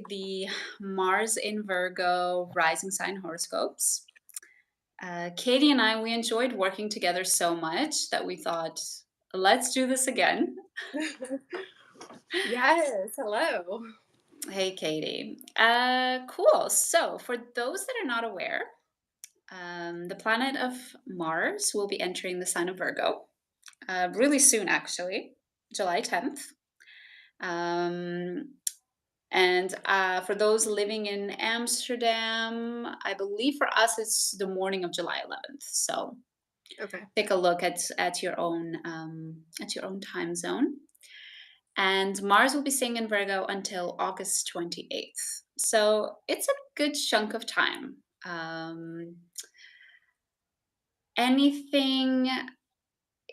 the Mars in Virgo rising sign horoscopes. Katie and I, we enjoyed working together so much that we thought, let's do this again. Yes, hello. Hey, Katie. Cool. So, for those that are not aware, the planet of Mars will be entering the sign of Virgo really soon, actually, July 10th. Um, And for those living in Amsterdam, I believe for us it's the morning of July 11th. So Okay. take a look at your own time zone. And Mars will be staying in Virgo until August 28th. So it's a good chunk of time. Anything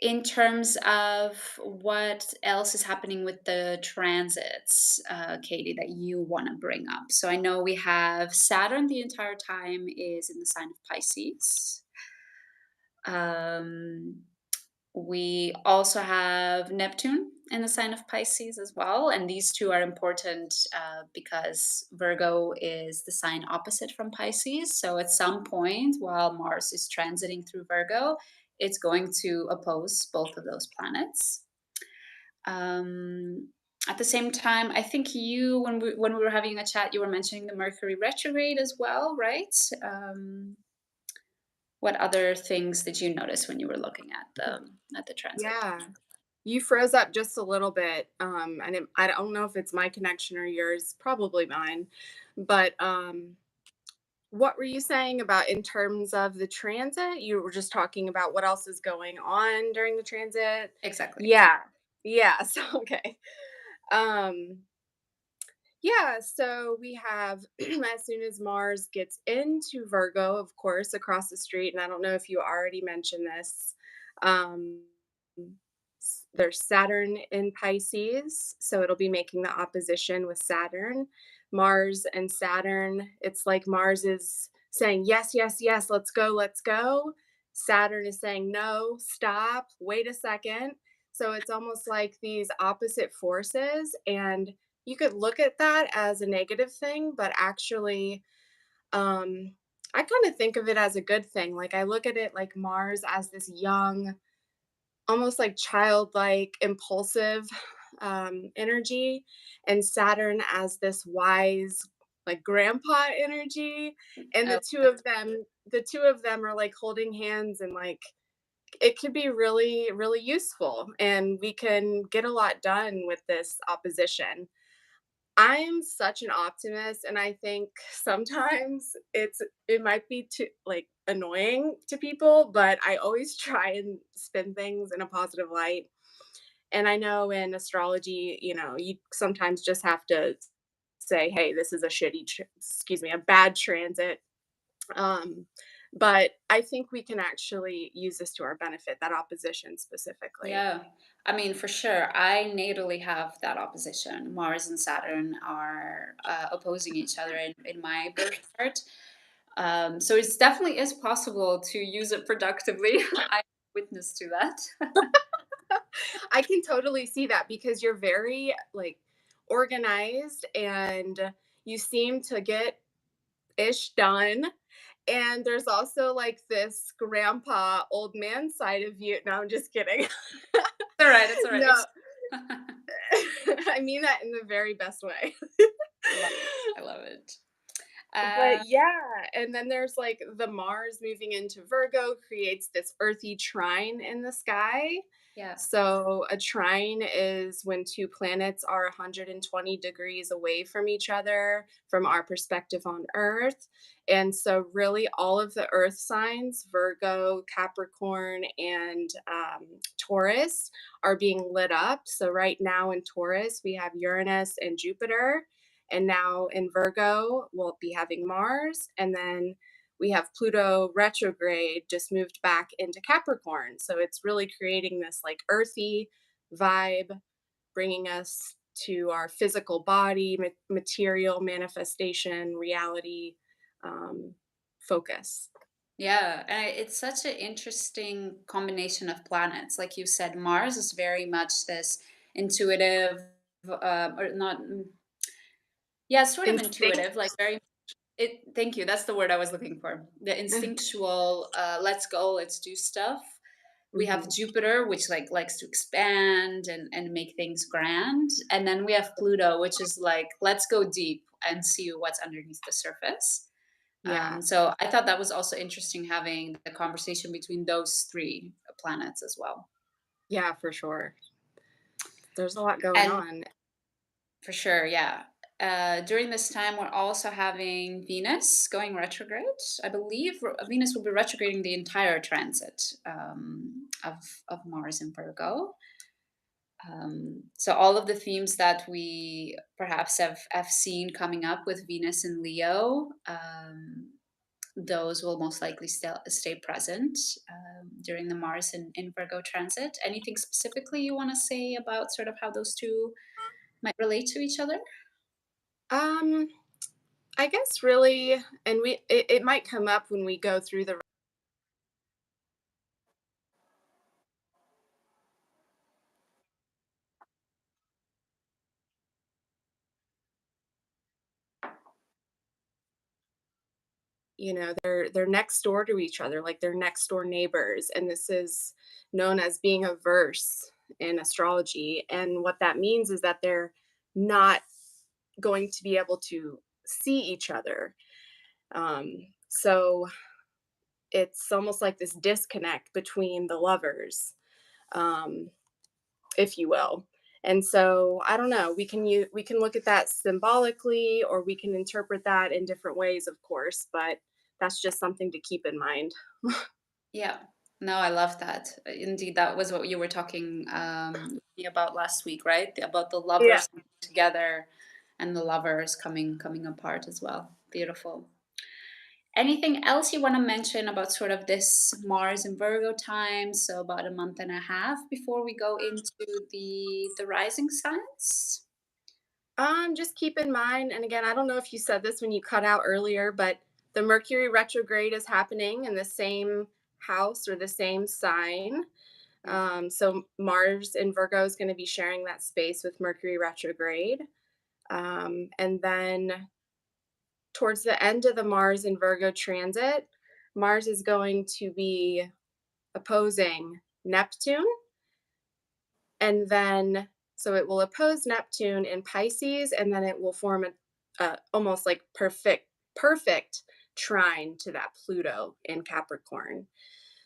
in terms of what else is happening with the transits, Katie, that you want to bring up? So I know we have Saturn the entire time is in the sign of Pisces. Um, we also have Neptune in the sign of Pisces as well. And these two are important because Virgo is the sign opposite from Pisces. So at some point, while Mars is transiting through Virgo, it's going to oppose both of those planets. Um, at the same time, I think when we were having a chat, you were mentioning the Mercury retrograde as well, right? What other things did you notice when you were looking at the transit? Yeah. You froze up just a little bit. I don't know if it's my connection or yours, probably mine. But what were you saying about in terms of the transit? You were just talking about what else is going on during the transit. Exactly. Yeah. Yeah. So okay. Um yeah, so we have as soon as Mars gets into Virgo, of course, across the street, and I don't know if you already mentioned this. Um there's Saturn in Pisces, so it'll be making the opposition with Saturn. Mars and Saturn, it's like Mars is saying, yes, yes, yes, let's go, let's go. Saturn is saying, no, stop, wait a second. So it's almost like these opposite forces. And you could look at that as a negative thing, but actually, um, I kind of think of it as a good thing. Like I look at it like Mars as this young, almost like childlike, impulsive energy, and Saturn as this wise, like grandpa energy. And I the love two it. of them, the two of them are like holding hands, and like it could be really, really useful, and we can get a lot done with this opposition. I'm such an optimist, and I think sometimes it might be too like annoying to people, but I always try and spin things in a positive light. And I know in astrology, you sometimes just have to say, "Hey, this is a excuse me, a bad transit." Um, but I think we can actually use this to our benefit, that opposition specifically. Yeah. I mean, for sure. I natally have that opposition. Mars and Saturn are opposing each other in my birth chart. So it's definitely is possible to use it productively. I witness to that. I can totally see that because you're very like organized and you seem to get ish done. And there's also like this grandpa old man side of you. No, I'm just kidding. It's all right. It's all right. No, It's I mean that in the very best way. I love it. I love it. But yeah, and then there's like the Mars moving into Virgo creates this earthy trine in the sky. Yeah. So a trine is when two planets are 120 degrees away from each other from our perspective on Earth. And so, really, all of the Earth signs, Virgo, Capricorn, and Taurus, are being lit up. So, right now in Taurus, we have Uranus and Jupiter. And now in Virgo, we'll be having Mars. And then we have Pluto retrograde just moved back into Capricorn. So it's really creating this like earthy vibe, bringing us to our physical body, material manifestation, reality um, focus. Yeah, and it's such an interesting combination of planets. Like you said, Mars is very much this intuitive, or not. Yeah, sort of instinct. intuitive, like very thank you, that's the word I was looking for. The instinctual, let's go, let's do stuff. We have Mhm. Jupiter, which like likes to expand and make things grand. And then we have Pluto, which is like, let's go deep and see what's underneath the surface. Yeah. So I thought that was also interesting having the conversation between those three planets as well. Yeah, for sure. There's a lot going And on. for sure, yeah. During this time, we're also having Venus going retrograde. I believe Venus will be retrograding the entire transit of Mars in Virgo. So all of the themes that we perhaps have seen coming up with Venus and Leo, those will most likely still stay present during the Mars in Virgo transit. Anything specifically you want to say about sort of how those two might relate to each other? Um, I guess really, and it might come up when we go through the, they're next door to each other, like they're next door neighbors, and this is known as being a verse in astrology. And what that means is that they're not going to be able to see each other. So it's almost like this disconnect between the lovers, um, if you will. And so I don't know. We can look at that symbolically, or we can interpret that in different ways, of course. But that's just something to keep in mind. Yeah. No, I love that. Indeed, that was what you were talking with me about last week, right? About the Yeah. lovers coming together and the lovers coming apart as well. Beautiful. Anything else you want to mention about sort of this Mars and Virgo time? So about a month and a half before we go into the rising signs. Just keep in mind, and again, I don't know if you said this when you cut out earlier, but the Mercury retrograde is happening in the same house or the same sign. Mm. So Mars in Virgo is going to be sharing that space with Mercury retrograde. And then towards the end of the Mars in Virgo transit, Mars is going to be opposing Neptune. And then, so it will oppose Neptune in Pisces, and then it will form a almost like perfect trine to that Pluto in Capricorn.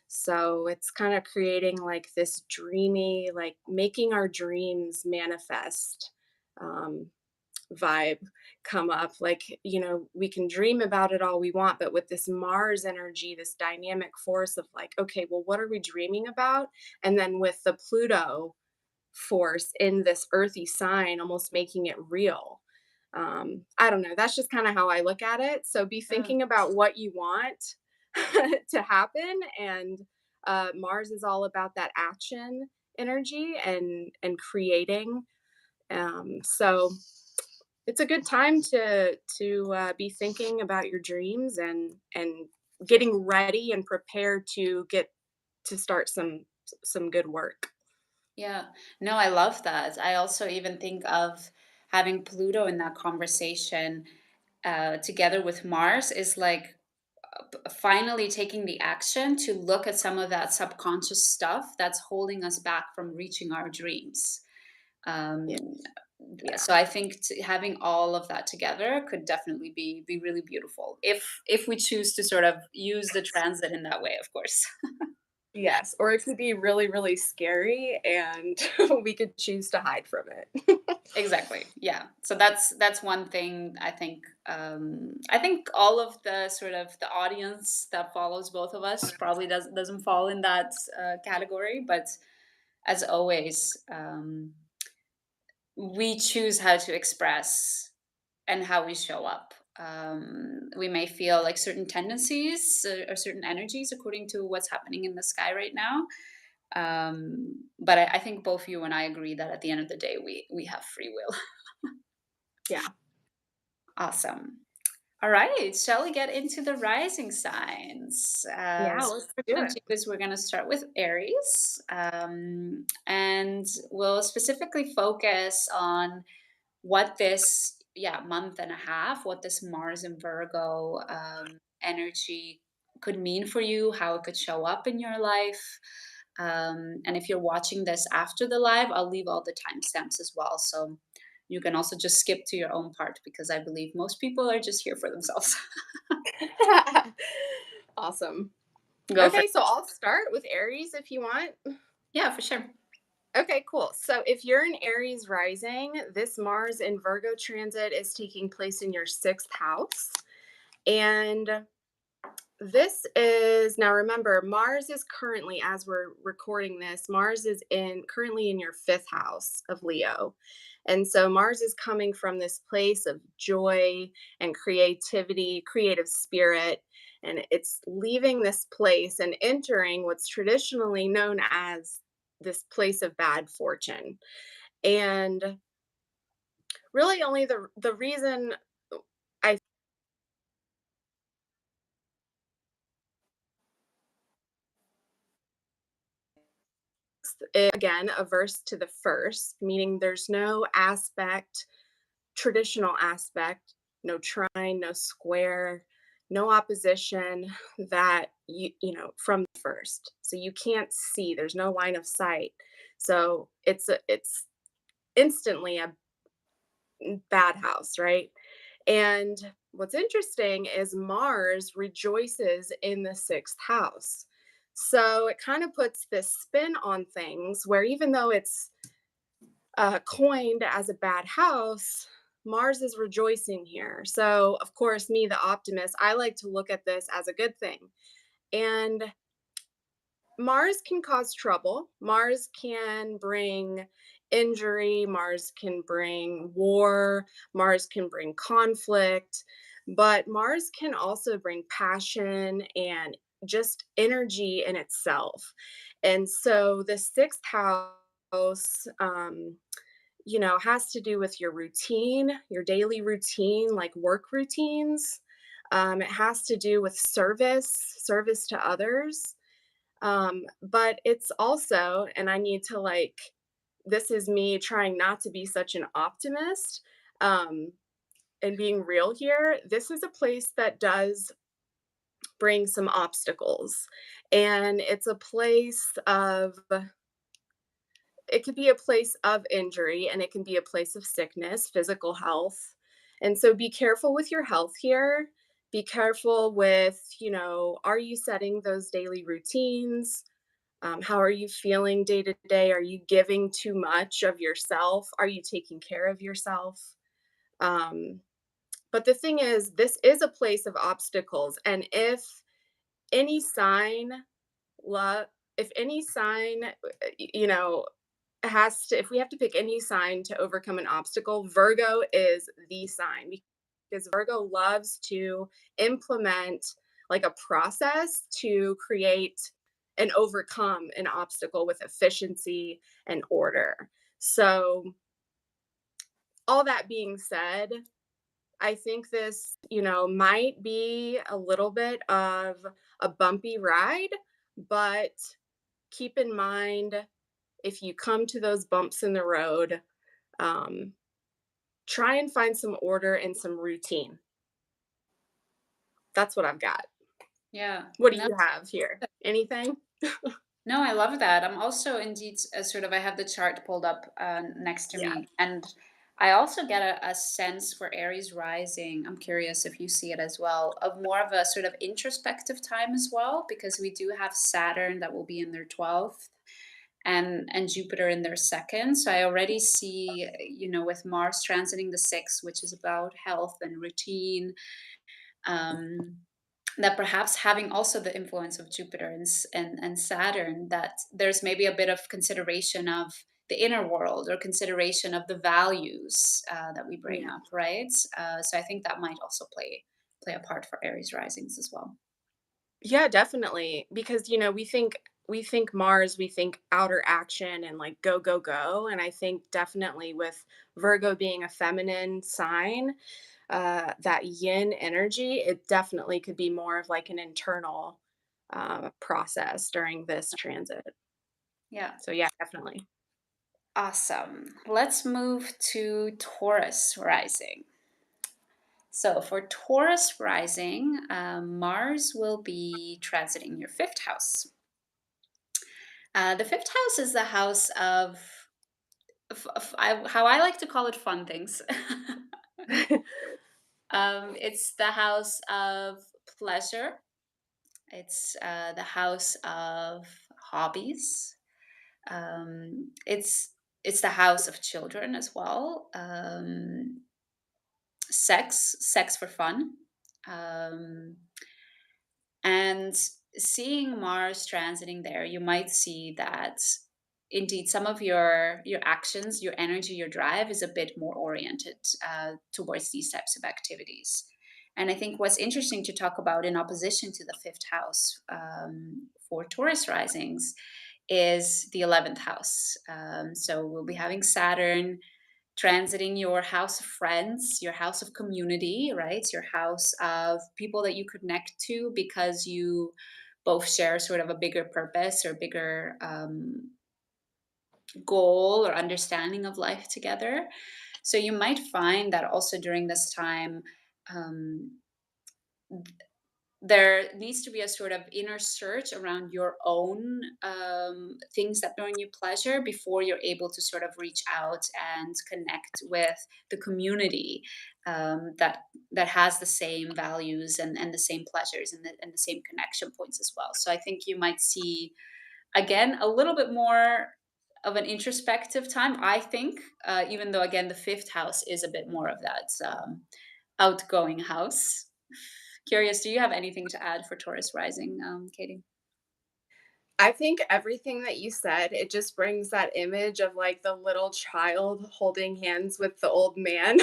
So it's kind of creating like this dreamy, like making our dreams manifest, um, vibe come up. Like, we can dream about it all we want, but with this Mars energy, this dynamic force of like, okay, well, what are we dreaming about? And then with the Pluto force in this earthy sign, almost making it real. I don't know. That's just kind of how I look at it. So be Yeah. thinking about what you want to happen. And Mars is all about that action energy and creating. So it's a good time to be thinking about your dreams and getting ready and prepared to get to start some good work. Yeah. No, I love that. I also even think of having Pluto in that conversation together with Mars is like finally taking the action to look at some of that subconscious stuff that's holding us back from reaching our dreams. Yeah. Um, Yeah. so I think having all of that together could definitely be really beautiful if we choose to sort of use the transit in that way, of course. Yes, or it could be really, really scary and we could choose to hide from it. Exactly. Yeah. So that's one thing I think. I think all of the sort of the audience that follows both of us probably doesn't fall in that category. But as always, we choose how to express and how we show up. We may feel like certain tendencies or certain energies according to what's happening in the sky right now. But I think both you and I agree that at the end of the day, we have free will. Yeah. Awesome. All right, shall we get into the rising signs? Yeah, So let's first do one it. to is we're going to start with Aries, and we'll specifically focus on what this yeah, month and a half, what this Mars in Virgo energy could mean for you, how it could show up in your life. And if you're watching this after the live, I'll leave all the timestamps as well. So you can also just skip to your own part because I believe most people are just here for themselves. Awesome. Go for Okay, it. so I'll start with Aries if you want. Yeah, for sure. Okay, cool. So if you're an Aries rising, this Mars in Virgo transit is taking place in your sixth house. And this is now remember, Mars is currently, as we're recording this, Mars is in currently in your fifth house of Leo. And so Mars is coming from this place of joy and creativity, creative spirit, and it's leaving this place and entering what's traditionally known as this place of bad fortune. And really only the reason I again averse to the first, meaning there's no aspect, traditional aspect, no trine, no square, no opposition that you know from the first. So you can't see. There's no line of sight. So it's instantly a bad house, right? And what's interesting is Mars rejoices in the sixth house. So it kind of puts this spin on things where even though it's coined as a bad house, Mars is rejoicing here. So, of course, me, the optimist, I like to look at this as a good thing. And Mars can cause trouble. Mars can bring injury. Mars can bring war. Mars can bring conflict. But Mars can also bring passion and just energy in itself. And so the sixth house, has to do with your routine, your daily routine, like work routines. It has to do with service to others. But it's also, and I need to like, this is me trying not to be such an optimist um, and being real here. This is a place that does bring some obstacles. And it's a place of, it could be a place of injury and it can be a place of sickness, physical health. And so be careful with your health here. Be careful with, are you setting those daily routines? How are you feeling day to day? Are you giving too much of yourself? Are you taking care of yourself? Um, but the thing is, this is a place of obstacles. And if any sign, love, if any sign, has to, if we have to pick any sign to overcome an obstacle, Virgo is the sign because Virgo loves to implement like a process to create and overcome an obstacle with efficiency and order. So, all that being said, I think this, might be a little bit of a bumpy ride, but keep in mind if you come to those bumps in the road, um, try and find some order and some routine. That's what I've got. Yeah. What do No, you have here? Anything? no, I love that. I'm also indeed sort of, I have the chart pulled up next to Yeah. me. And I also get a sense for Aries rising. I'm curious if you see it as well, of more of a sort of introspective time as well, because we do have Saturn that will be in their 12th and Jupiter in their second. So I already see, with Mars transiting the sixth, which is about health and routine. Um, that perhaps having also the influence of Jupiter and Saturn, that there's maybe a bit of consideration of the inner world or consideration of the values that we bring Yeah. up, right? So I think that might also play a part for Aries risings as well. Yeah, definitely. Because we think Mars, we think outer action and like go, go, go. And I think definitely with Virgo being a feminine sign, that yin energy, it definitely could be more of like an internal process during this transit. Yeah, So yeah, definitely. awesome. Let's move to Taurus rising. So for Taurus rising, Mars will be transiting your fifth house. The fifth house is the house of, how I like to call it, fun things. It's the house of pleasure. It's the house of hobbies. It's the house of children as well. Sex for fun. Um, And seeing Mars transiting there, you might see that indeed some of your actions, your energy, your drive is a bit more oriented towards these types of activities. And I think what's interesting to talk about in opposition to the fifth house for Taurus risings is the 11th house. So we'll be having Saturn transiting your house of friends, your house of community, right? Your house of people that you connect to because you both share sort of a bigger purpose or bigger goal or understanding of life together. So you might find that also during this time, um, there needs to be a sort of inner search around your own things that bring you pleasure before you're able to sort of reach out and connect with the community that has the same values and the same pleasures and the same connection points as well. So I think you might see again a little bit more of an introspective time. I think, even though again the fifth house is a bit more of that outgoing house. Curious, do you have anything to add for Taurus rising, Katie? I think everything that you said, it just brings that image of like the little child holding hands with the old man.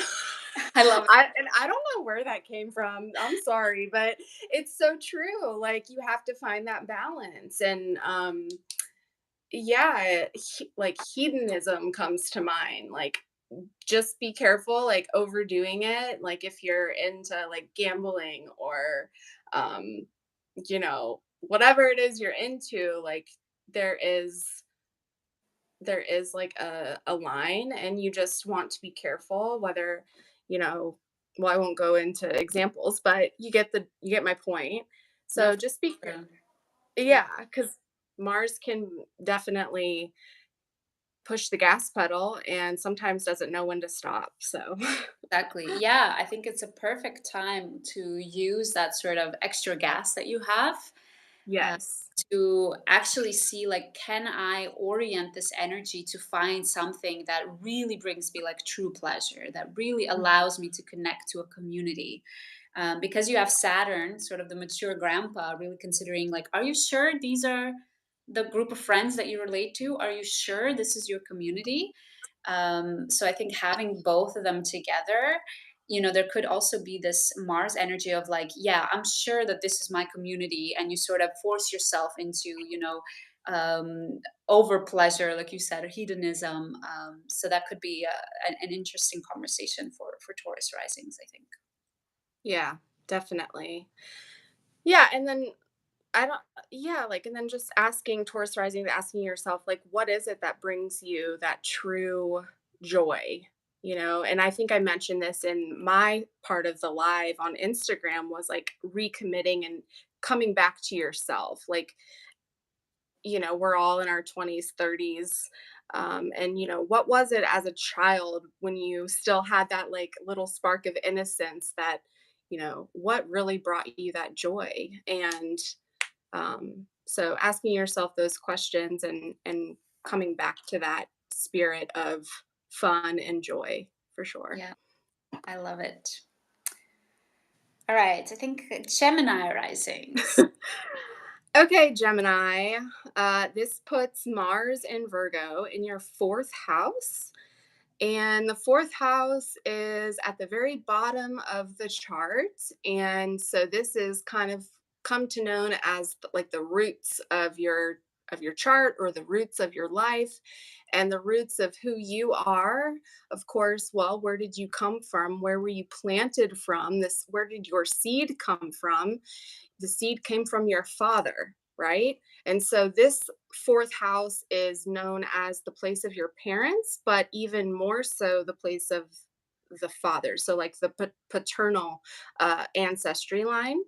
I love I don't know where that came from. I'm sorry, but it's so true. Like you have to find that balance and yeah, like hedonism comes to mind. Like just be careful like overdoing it. Like if you're into like gambling or um whatever it is you're into, like there is there is like a line and you just want to be careful whether you know well I won't go into examples but you get my point. no, So for just be sure. Yeah, yeah, because Mars can definitely push the gas pedal and sometimes doesn't know when to stop, so exactly. Yeah, I think it's a perfect time to use that sort of extra gas that you have uh, yes. to actually see, like, can I orient this energy to find something that really brings me like true pleasure, that really Mhm. allows me to connect to a community. Because you have Saturn, sort of the mature grandpa, really considering, like, are you sure these are the group of friends that you relate to? Are you sure this is your community? So I think having both of them together, there could also be this Mars energy of like, yeah, I'm sure that this is my community, and you sort of force yourself into, over pleasure, like you said, or hedonism. So that could be an interesting conversation for Taurus risings, I think. Yeah, definitely. Yeah, and then I don't yeah, like, and then just asking Taurus rising, asking yourself, like, what is it that brings you that true joy? And I think I mentioned this in my part of the live on Instagram was like recommitting and coming back to yourself. Like, we're all in our 20s, 30s. And, what was it as a child when you still had that like little spark of innocence that, what really brought you that joy? And so asking yourself those questions and coming back to that spirit of fun and joy for sure. Yeah, I love it. All right, I think Gemini risings. Okay, Gemini. This puts Mars in Virgo in your fourth house. And the fourth house is at the very bottom of the chart. And so this is kind of come to known as like the roots of your chart or the roots of your life and the roots of who you are. Of course, well, where did you come from? Where were you planted from? This where did your seed come from? The seed came from your father, right? And so this fourth house is known as the place of your parents, but even more so the place of the father, so like the paternal ancestry line.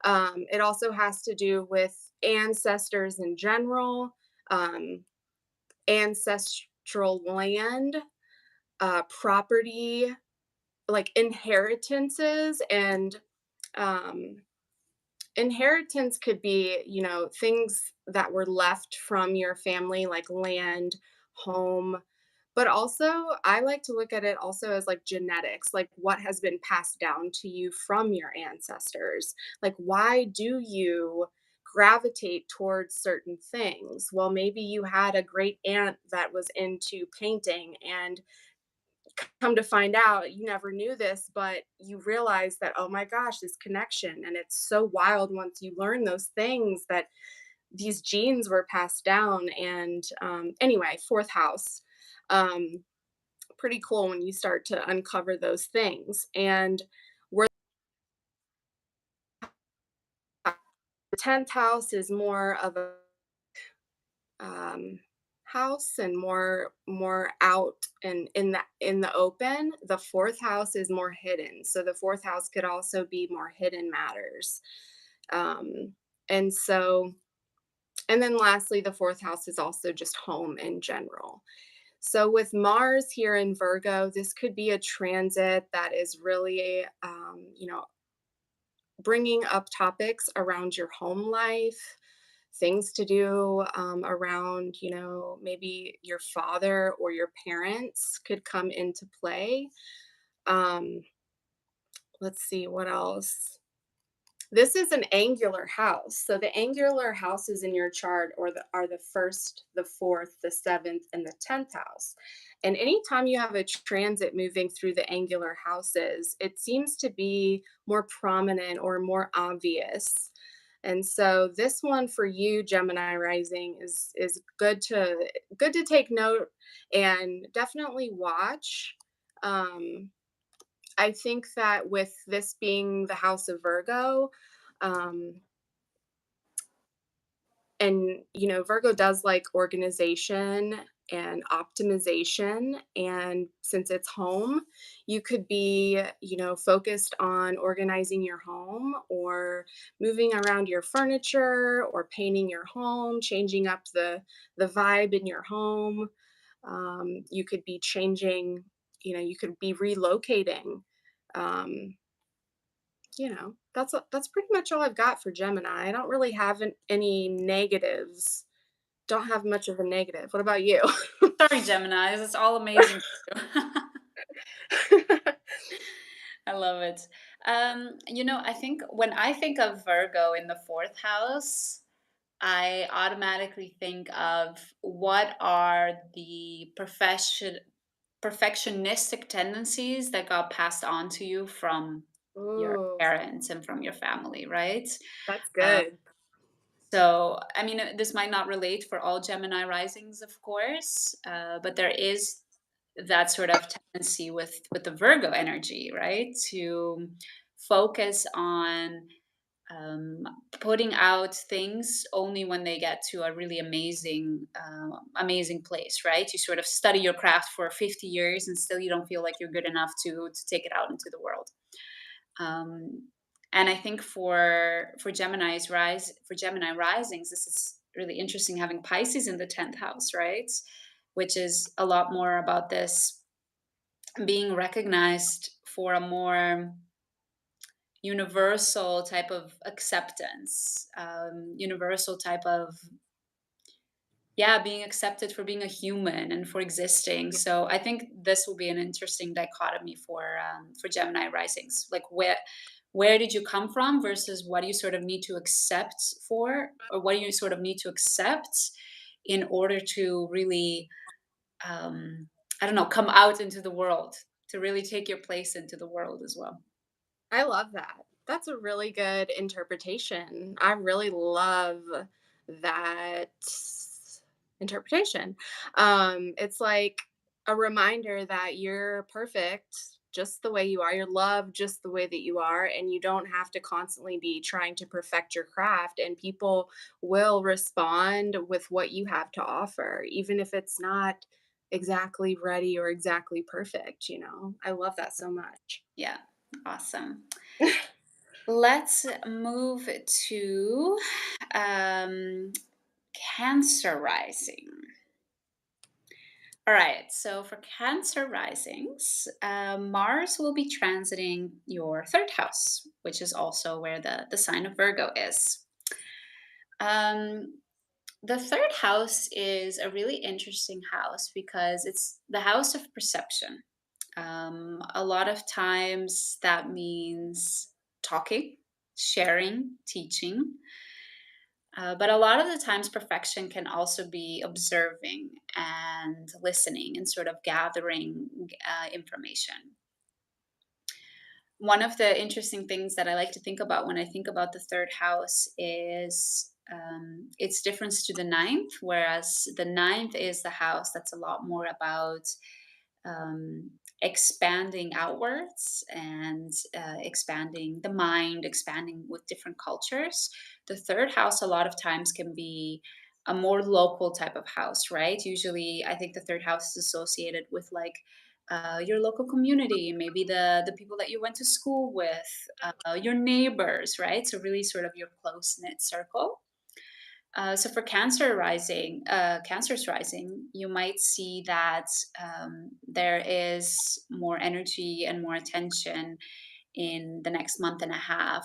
It also has to do with ancestors in general, um, ancestral land, property, like inheritances, and um, inheritance could be, things that were left from your family, like land, home. But also, I like to look at it also as like genetics, like what has been passed down to you from your ancestors. Like, why do you gravitate towards certain things? Well, maybe you had a great aunt that was into painting, and come to find out you never knew this, but you realize that, oh my gosh, this connection. And it's so wild once you learn those things, that these genes were passed down. And anyway, fourth house, um, pretty cool when you start to uncover those things. And where the 10th house is more of a um, house and more out and in the open. The fourth house is more hidden, so the fourth house could also be more hidden matters. um, and so and then lastly, the fourth house is also just home in general. So with Mars here in Virgo, this could be a transit that is really bringing up topics around your home life, things to do around, maybe your father or your parents could come into play. Um, let's see what else. This is an angular house. So the angular houses in your chart are the first, the fourth, the seventh, and the 10th house. And anytime you have a transit moving through the angular houses, it seems to be more prominent or more obvious. And so this one for you, Gemini rising, is good to take note and definitely watch. Um, I think that with this being the house of Virgo, um, and Virgo does like organization and optimization, and since it's home, you could be, focused on organizing your home, or moving around your furniture, or painting your home, changing up the vibe in your home. You could be changing, you could be relocating. um, that's pretty much all I've got for Gemini. I don't really have any negatives. Don't have much of a negative. What about you? Sorry, Gemini. It's all amazing. I love it. I think when I think of Virgo in the fourth house, I automatically think of what are the perfectionistic tendencies that got passed on to you from your Ooh, parents and from your family, right? that's Uh, good. so, I mean, this might not relate for all Gemini risings, of course, but there is that sort of tendency with the Virgo energy, right? To focus on um, putting out things only when they get to a really amazing place, right? You sort of study your craft for 50 years and still you don't feel like you're good enough to take it out into the world. um, and I think for Gemini risings, this is really interesting having Pisces in the 10th house, right? Which is a lot more about this being recognized for a more universal type of acceptance, universal type of, yeah, being accepted for being a human and for existing. So I think this will be an interesting dichotomy for Gemini risings. Like where did you come from versus what do you sort of need to accept for, or what do you sort of need to accept in order to really, um, I don't know, come out into the world, to really take your place into the world as well. I love that. That's a really good interpretation. I really love that interpretation. It's like a reminder that you're perfect just the way you are. You're loved just the way that you are, and you don't have to constantly be trying to perfect your craft. And people will respond with what you have to offer, even if it's not exactly ready or exactly perfect, you know? I love that so much. Yeah, awesome. Let's move to um, Cancer rising. All right, so for Cancer risings, Mars will be transiting your third house, which is also where the sign of Virgo is. Um, the third house is a really interesting house because it's the house of perception. A lot of times that means talking, sharing, teaching. But a lot of the times, perfection can also be observing and listening and sort of gathering information. One of the interesting things that I like to think about when I think about the third house is its difference to the ninth, whereas the ninth is the house that's a lot more about um, expanding outwards and expanding the mind, expanding with different cultures. The third house, a lot of times, can be a more local type of house, right? Usually, I think the third house is associated with like your local community, maybe the people that you went to school with, your neighbors, right? So really, sort of your close knit circle. So for Cancer's rising, you might see that there is more energy and more attention in the next month and a half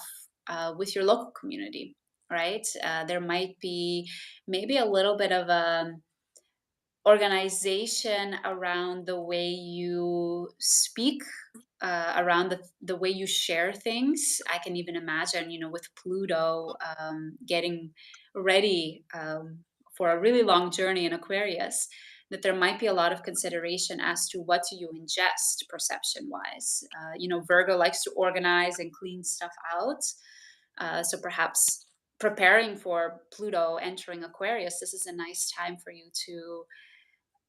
with your local community, right? There might be maybe a little bit of a organization around the way you speak, around the way you share things. I can even imagine, with Pluto getting ready for a really long journey in Aquarius, that there might be a lot of consideration as to what do you ingest perception wise. Virgo likes to organize and clean stuff out. So perhaps preparing for Pluto entering Aquarius, this is a nice time for you to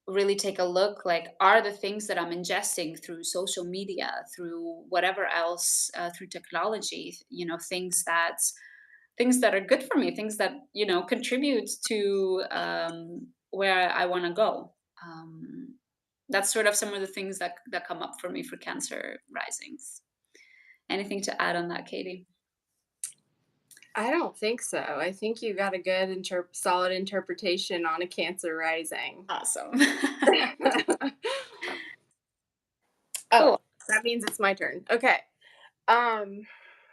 really take a look, like, are the things that I'm ingesting through social media, through whatever else, through technology, things that are good for me, things that contribute to where I want to go. That's sort of some of the things that come up for me for Cancer risings. Anything to add on that, Katie? I don't think so. I think you got a good solid interpretation on a Cancer rising. Awesome. Oh, Cool. that means it's my turn. Okay. Um,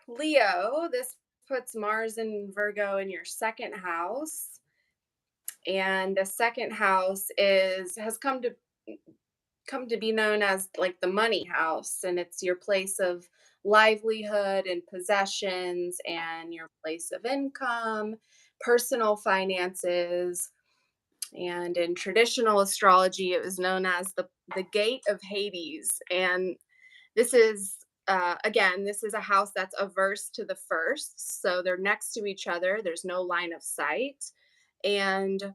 Leo, this puts Mars and Virgo in your second house. And the second house is has come to be known as like the money house, and it's your place of livelihood and possessions and your place of income, personal finances. And in traditional astrology, it was known as the gate of Hades. And this is again, this is a house that's averse to the first, so they're next to each other. There's no line of sight, and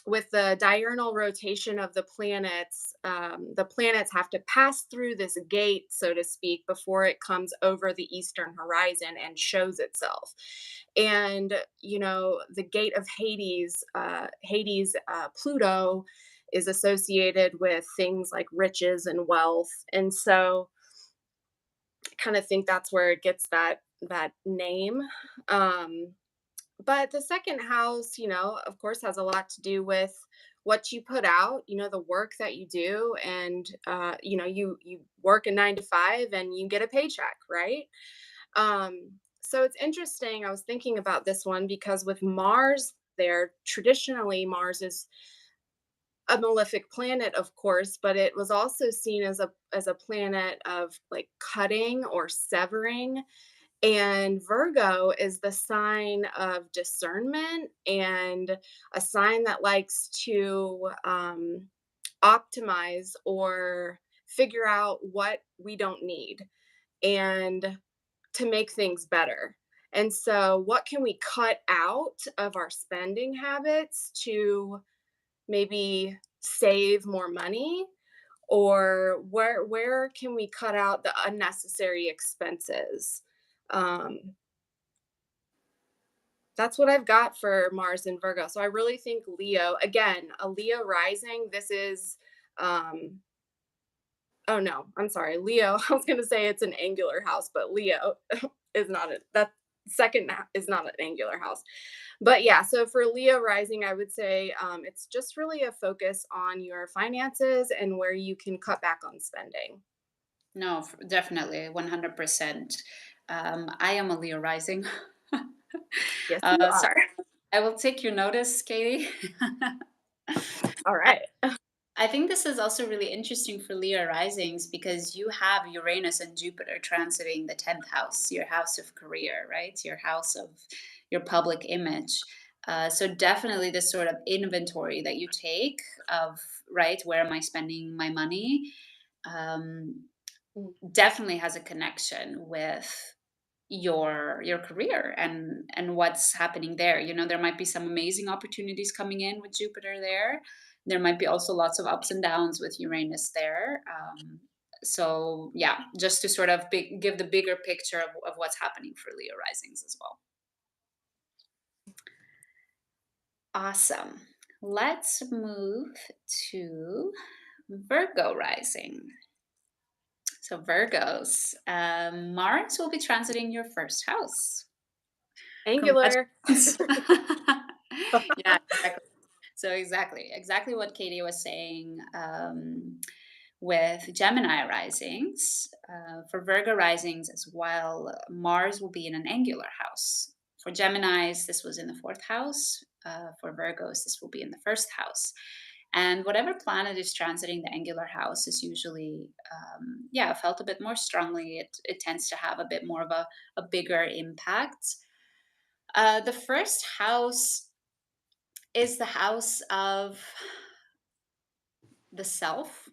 with the diurnal rotation of the planets have to pass through this gate, so to speak, before it comes over the eastern horizon and shows itself. And the gate of Pluto, is associated with things like riches and wealth, and so I kind of think that's where it gets that name. Um, but the second house, of course, has a lot to do with what you put out, the work that you do. And you work a 9 to 5 and you get a paycheck, right? So it's interesting. I was thinking about this one because with Mars there, traditionally Mars is a malefic planet, of course, but it was also seen as a planet of like cutting or severing. And Virgo is the sign of discernment and a sign that likes to optimize or figure out what we don't need and to make things better. And so, what can we cut out of our spending habits to maybe save more money? Or where can we cut out the unnecessary expenses? Um, That's what I've got for Mars and Virgo. So I really think Leo, again, a Leo rising, this is Um, oh no, I'm sorry, Leo. I was gonna say it's an angular house, but Leo is not a that is not an angular house. But yeah, so for Leo rising, I would say it's just really a focus on your finances and where you can cut back on spending. No, definitely, 100%. I am a Leo rising. Yes, you So are. I will take your notice, Katie. All right. I think this is also really interesting for Leo risings because you have Uranus and Jupiter transiting the 10th house, your house of career, right? Your house of your public image. So definitely this sort of inventory that you take of, right, where am I spending my money? Um, Mm, definitely has a connection with your career and what's happening there. You know, there might be some amazing opportunities coming in with Jupiter there. There might be also lots of ups and downs with Uranus there. So yeah, just to sort of give the bigger picture of what's happening for Leo risings as well. Awesome. Let's move to Virgo rising. So Virgos, Mars will be transiting your first house. angular. Congratulations. Yeah, exactly. So exactly what Katie was saying with Gemini risings. For Virgo risings as well, Mars will be in an angular house. For Geminis, this was in the fourth house. For Virgos, this will be in the first house. And whatever planet is transiting the angular house is usually, yeah, felt a bit more strongly. It tends to have a bit more of a bigger impact. The first house is the house of the self.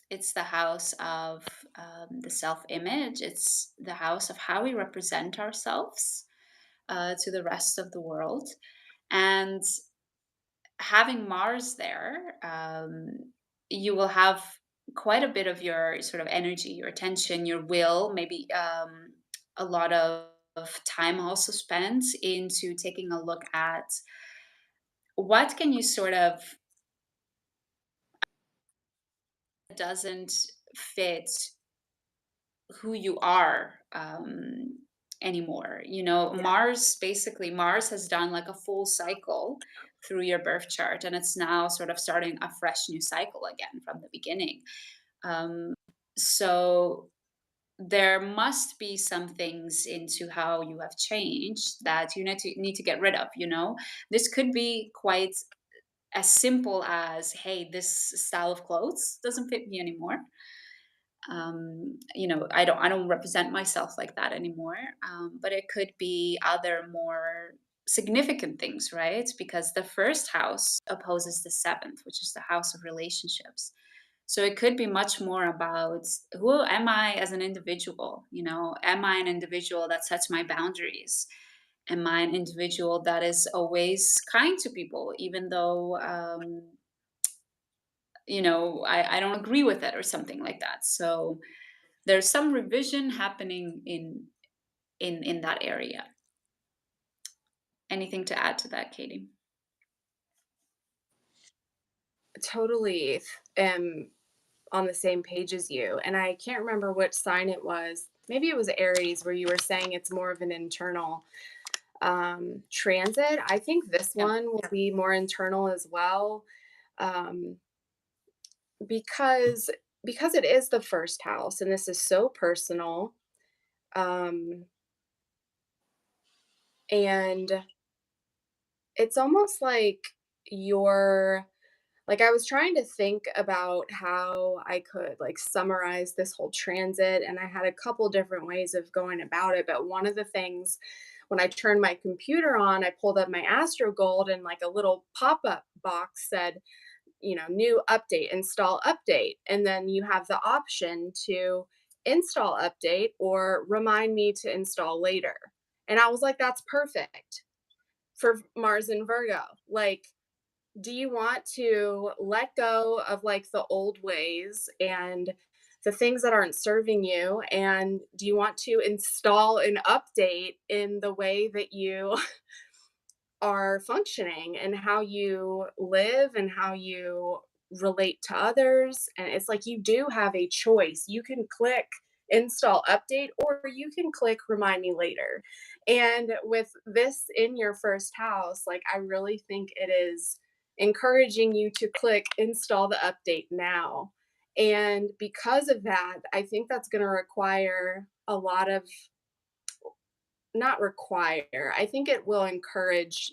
It's the house of the self image. It's the house of how we represent ourselves to the rest of the world. And having Mars there, you will have quite a bit of your sort of energy, your attention, your will, maybe a lot of time also spent into taking a look at what can you sort of doesn't fit who you are anymore. You know, Yeah. Mars has done like a full cycle through your birth chart, and it's now sort of starting a fresh new cycle again from the beginning. Um, so there must be some things into how you have changed that you need to get rid of. You know, this could be quite as simple as, hey, this style of clothes doesn't fit me anymore. You know, I don't represent myself like that anymore. But it could be other more significant things, right? Because the first house opposes the seventh, which is the house of relationships. So it could be much more about who am I as an individual? You know, am I an individual that sets my boundaries? Am I an individual that is always kind to people, even though you know, I don't agree with it or something like that. So there's some revision happening in that area. Anything to add to that, Katie? Totally am on the same page as you. And I can't remember which sign it was. Maybe it was Aries where you were saying it's more of an internal transit. I think this Yeah. one will be more internal as well. Um, because it is the first house and this is so personal. Um, and it's almost like you're like I was trying to think about how I could like summarize this whole transit and I had a couple different ways of going about it, but one of the things when I turned my computer on, I pulled up my Astro Gold and like a little pop-up box said, you know, new update, install update, and then you have the option to install update or remind me to install later. And I was like that's perfect for Mars and Virgo. Like do you want to let go of like the old ways and the things that aren't serving you and do you want to install an update in the way that you are functioning and how you live and how you relate to others. And it's like you do have a choice. You can click install update, or you can click remind me later. And with this in your first house, like I really think it is encouraging you to click install the update now. And because of that, I think that's going to require a lot of, not require, I think it will encourage,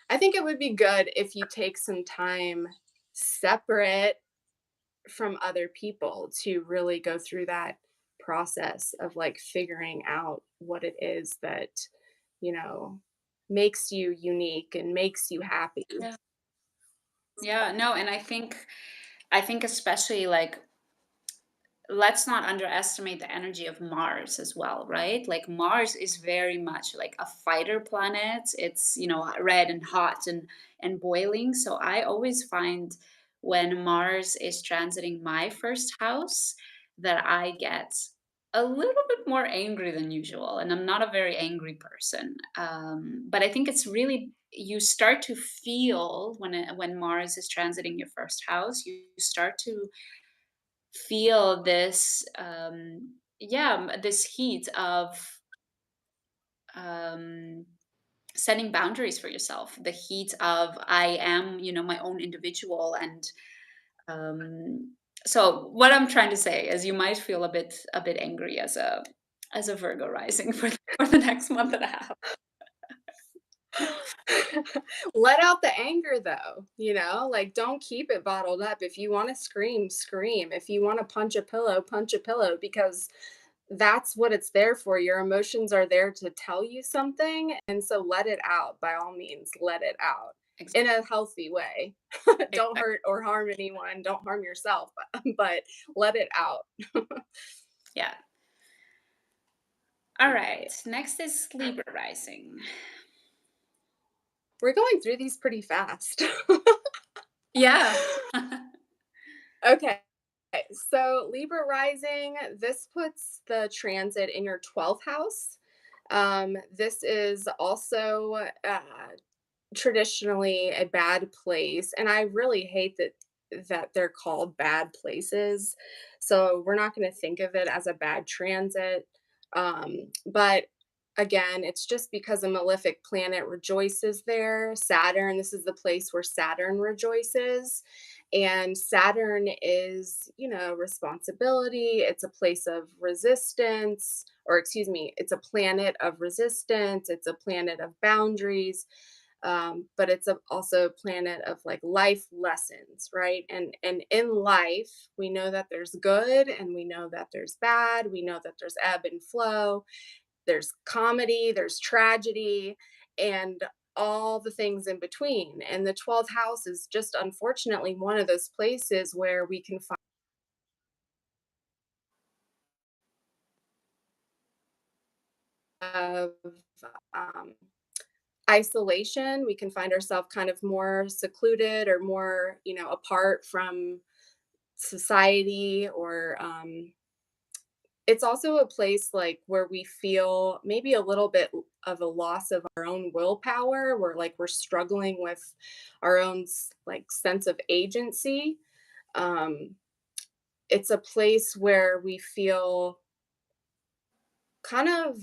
I think it would be good if you take some time separate from other people to really go through that process of like figuring out what it is that, you know, makes you unique and makes you happy. Yeah. Yeah, no, and I think especially like let's not underestimate the energy of Mars as well, right? Like Mars is very much like a fighter planet. It's, red and hot and boiling. So I always find when Mars is transiting my first house that I get a little bit more angry than usual. And I'm not a very angry person. But I think it's really you start to feel when Mars is transiting your first house, you start to feel this this heat of um setting boundaries for yourself, the heat of I am my own individual. And so what I'm trying to say is you might feel a bit angry as a Virgo rising for the next month and a half. Let out the anger though, like don't keep it bottled up. If you want to scream, scream. If you want to punch a pillow, because that's what it's there for. Your emotions are there to tell you something. And so let it out. By all means, let it out in a healthy way. Don't Exactly. hurt or harm anyone. Don't harm yourself, but let it out. Yeah. All right, next is Libra rising. We're going through these pretty fast. Yeah. Okay. So Libra rising, this puts the transit in your 12th house. This is also traditionally a bad place, and I really hate that they're called bad places. So we're not going to think of it as a bad transit. But again, it's just because a malefic planet rejoices there. Saturn, this is the place where Saturn rejoices. And Saturn is, responsibility. It's a place of resistance, or excuse me, it's a planet of resistance. It's a planet of boundaries, but it's also a planet of like life lessons, right? And in life, we know that there's good and we know that there's bad. We know that there's ebb and flow. There's comedy. There's tragedy, and all the things in between. And the 12th house is just unfortunately one of those places where we can find of um, isolation. We can find ourselves kind of more secluded or more, apart from society, or it's also a place like where we feel maybe a little bit of a loss of our own willpower, where like we're struggling with our own like sense of agency. um it's a place where we feel kind of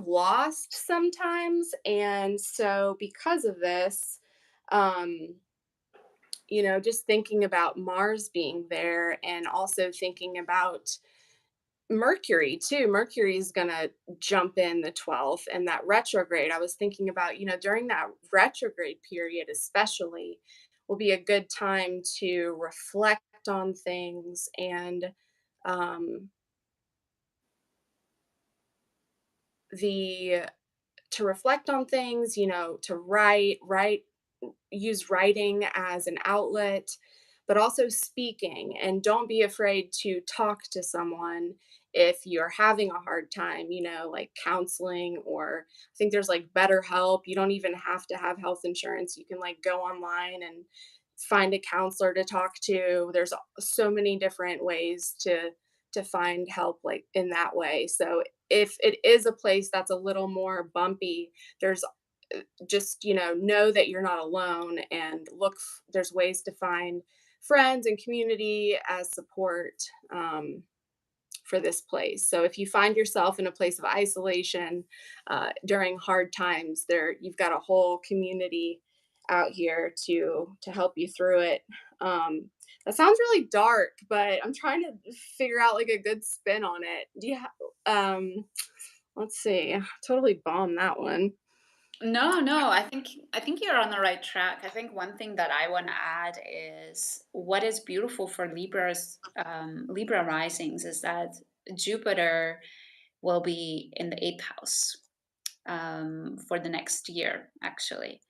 lost sometimes. And so because of this, um just thinking about Mars being there, and also thinking about Mercury too. Mercury is going to jump in the 12th, and that retrograde. I was thinking about, during that retrograde period, especially, will be a good time to reflect on things, and um, the to reflect on things, to write, use writing as an outlet, but also speaking. And don't be afraid to talk to someone if you're having a hard time, like counseling, or I think there's like BetterHelp. You don't even have to have health insurance. You can like go online and find a counselor to talk to. There's so many different ways to find help like in that way. So if it is a place that's a little more bumpy, there's just know that you're not alone, and there's ways to find friends and community as support, for this place. So if you find yourself in a place of isolation during hard times, there you've got a whole community out here to help you through it. um that sounds really dark, but I'm trying to figure out like a good spin on it. Do you let's see, totally bombed that one. No, no, I think you're on the right track. I think one thing that I want to add is what is beautiful for Libra risings is that Jupiter will be in the eighth house for the next year, actually.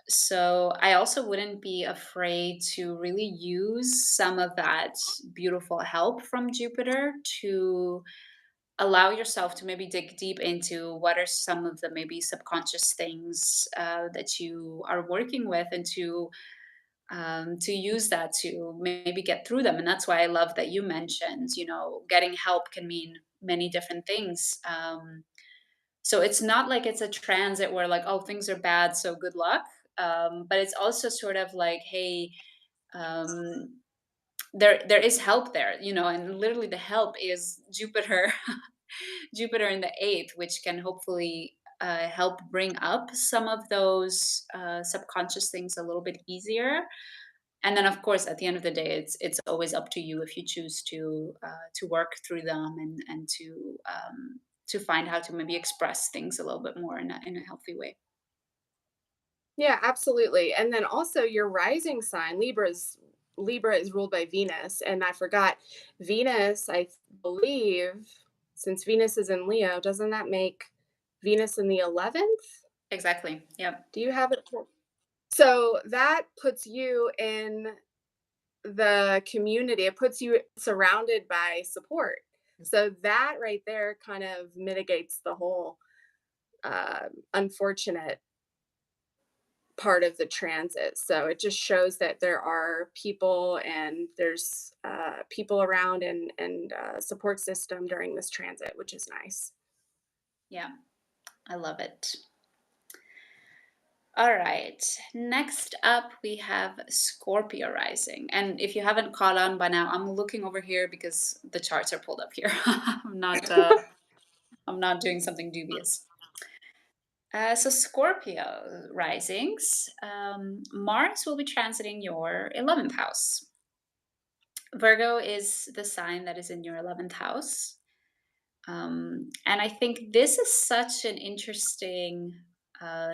So I also wouldn't be afraid to really use some of that beautiful help from Jupiter to allow yourself to maybe dig deep into what are some of the maybe subconscious things that you are working with, and to use that to maybe get through them. And that's why I love that you mentioned, getting help can mean many different things. So it's not like it's a transit where like, oh, things are bad, so good luck. But it's also sort of like, hey, um, there is help there, and literally the help is Jupiter, Jupiter in the eighth, which can hopefully help bring up some of those subconscious things a little bit easier. And then, of course, at the end of the day, it's always up to you if you choose to work through them, and to find how to maybe express things a little bit more in a healthy way. Yeah, absolutely. And then also your rising sign, Libra is ruled by Venus. And I forgot, Venus, believe, since Venus is in Leo, doesn't that make Venus in the 11th? Exactly. Yep. Do you have it? So that puts you in the community. It puts you surrounded by support. So that right there kind of mitigates the whole unfortunate part of the transit. So it just shows that there are people, and there's people around, and support system during this transit, which is nice. Yeah. I love it. All right. Next up, we have Scorpio rising. And if you haven't caught on by now, I'm looking over here because the charts are pulled up here. I'm not doing something dubious. So Scorpio risings, Mars will be transiting your 11th house. Virgo is the sign that is in your 11th house. And I think this is such an interesting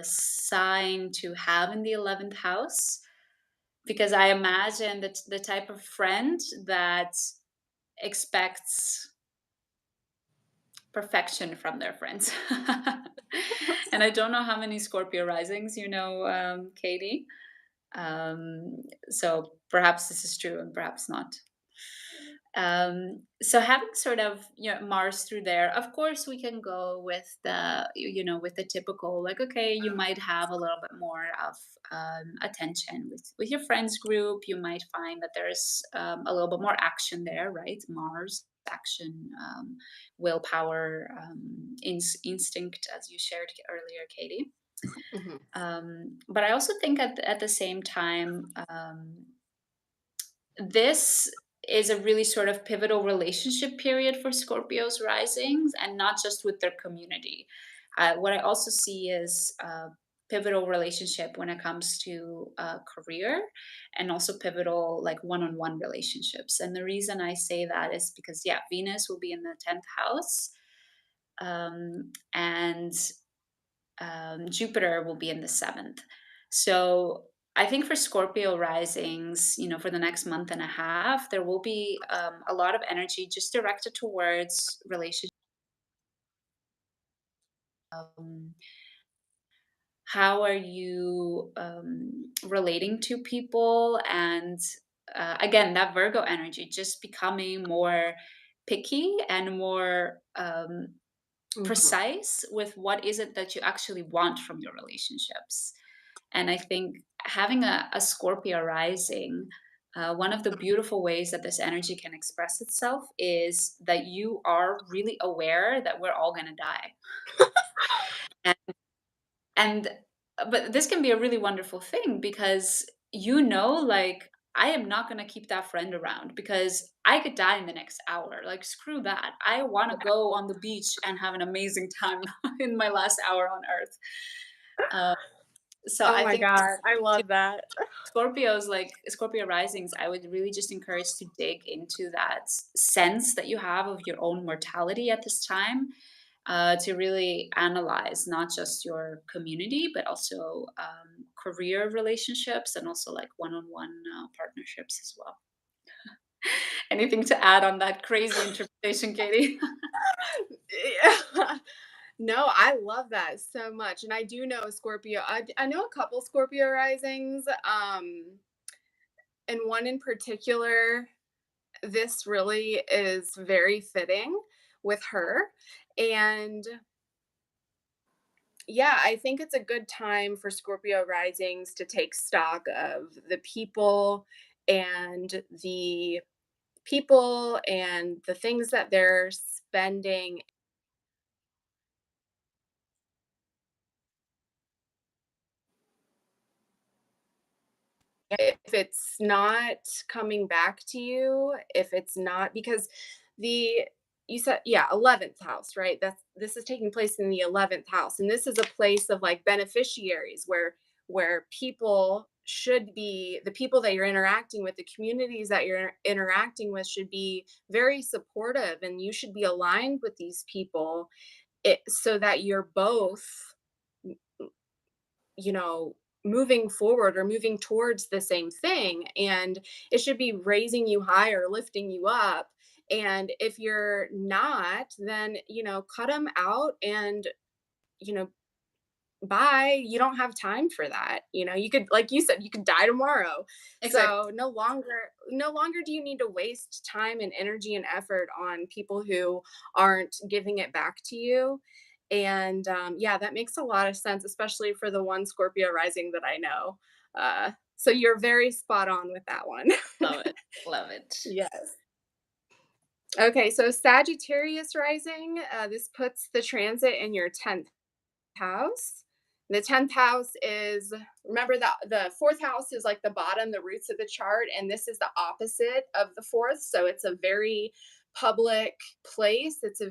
sign to have in the 11th house, because I imagine that the type of friend that expects perfection from their friends. And I don't know how many Scorpio risings Katie. So perhaps this is true and perhaps not. So having sort of Mars through there, of course we can go with with the typical, like, okay, you might have a little bit more of attention with your friends group. You might find that there's a little bit more action there, right? Mars action, willpower, instinct, as you shared earlier, Katie. Mhm. But I also think at the same time, this is a really sort of pivotal relationship period for Scorpio's risings, and not just with their community. What I also see is pivotal relationship when it comes to career, and also pivotal like one-on-one relationships. And the reason I say that is because, yeah, Venus will be in the 10th house, and Jupiter will be in the seventh. So I think for Scorpio risings, for the next month and a half, there will be a lot of energy just directed towards relationships. Um, how are you relating to people? And again, that Virgo energy, just becoming more picky and more Mhm. precise with what is it that you actually want from your relationships. And I think having a Scorpio rising, one of the beautiful ways that this energy can express itself is that you are really aware that we're all going to die. And but this can be a really wonderful thing because like I am not going to keep that friend around because I could die in the next hour. Like screw that. I want to go on the beach and have an amazing time in my last hour on earth. Uh, so Oh I my think god, I love that. Scorpios, like Scorpio risings, I would really just encourage to dig into that sense that you have of your own mortality at this time, to really analyze not just your community, but also career relationships and also like one on one partnerships as well. Anything to add on that crazy interpretation, Katie? Yeah. No, I love that so much, and I do know a Scorpio. I know a couple Scorpio risings, and one in particular. This really is very fitting with her, and yeah, I think it's a good time for Scorpio risings to take stock of and the the things that they're spending. If it's not coming back to you, if it's not because the you said, yeah, 11th house, right? This is taking place in the 11th house, and this is a place of like beneficiaries where people should be the people that you're interacting with, the communities that you're interacting with should be very supportive, and you should be aligned with these people so that you're both, you know, moving forward or moving towards the same thing. And it should be raising you higher, lifting you up. And if you're not, then, cut them out and, you know, bye. You don't have time for that. You could, like you said, you could die tomorrow. Exactly. So no longer do you need to waste time and energy and effort on people who aren't giving it back to you. And yeah, that makes a lot of sense, especially for the one Scorpio rising that I know. So you're very spot on with that one. Love it. Love it. Yes. Okay, so Sagittarius rising, this puts the transit in your 10th house. The 10th house is, remember that the fourth house is like the bottom, the roots of the chart, and this is the opposite of the fourth. So it's a very public place. It's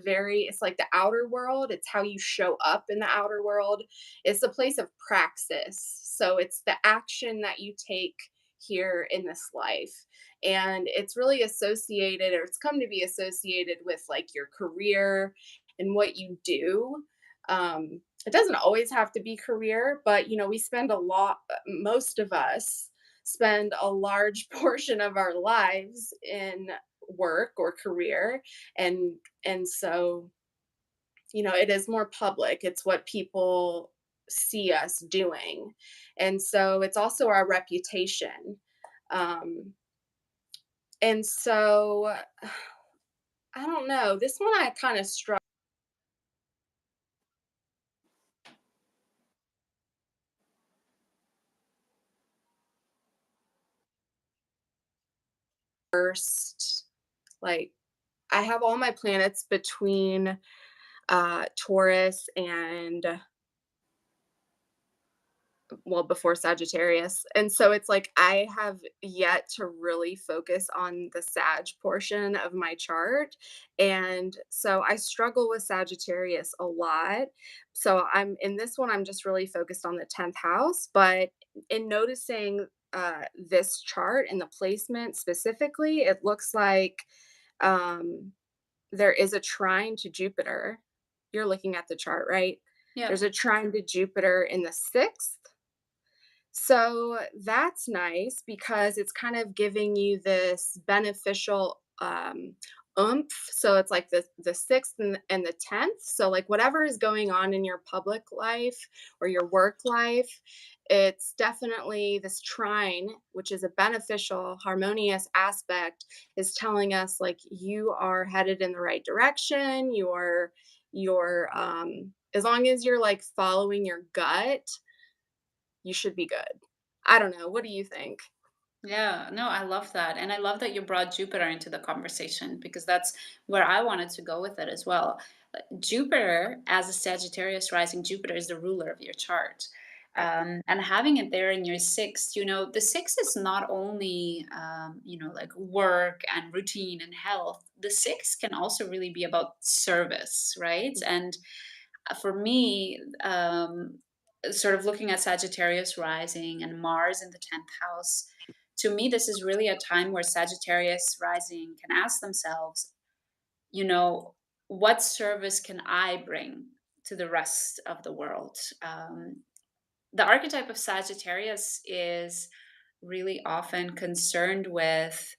like the outer world. It's how you show up in the outer world. It's a place of praxis. So it's the action that you take here in this life. And it's really associated, or it's come to be associated with like your career and what you do. It doesn't always have to be career, but we spend a lot, most of us spend a large portion of our lives in work or career. And so, it is more public. It's what people see us doing. And so it's also our reputation. Um, and so I don't know. This one I kind of struck first. Like, I have all my planets between Taurus and, well, before Sagittarius. And so it's like I have yet to really focus on the Sag portion of my chart. And so I struggle with Sagittarius a lot. So I'm in this one, I'm just really focused on the 10th house. But in noticing this chart and the placement specifically, it looks like um, there is a trine to Jupiter. You're looking at the chart, right? Yeah. There's a trine to Jupiter in the sixth. So that's nice because it's kind of giving you this beneficial oomph. So it's like the sixth and the 10th. So like whatever is going on in your public life or your work life, it's definitely this trine, which is a beneficial, harmonious aspect, is telling us like you are headed in the right direction. You're as long as you're like following your gut, you should be good. I don't know. What do you think? Yeah, no, I love that. And I love that you brought Jupiter into the conversation because that's where I wanted to go with it as well. Jupiter, as a Sagittarius rising, Jupiter is the ruler of your chart. And having it there in your sixth, the sixth is not only, like work and routine and health. The sixth can also really be about service, right? And for me, sort of looking at Sagittarius rising and Mars in the 10th house, to me, this is really a time where Sagittarius rising can ask themselves, you know, what service can I bring to the rest of the world? The archetype of Sagittarius is really often concerned with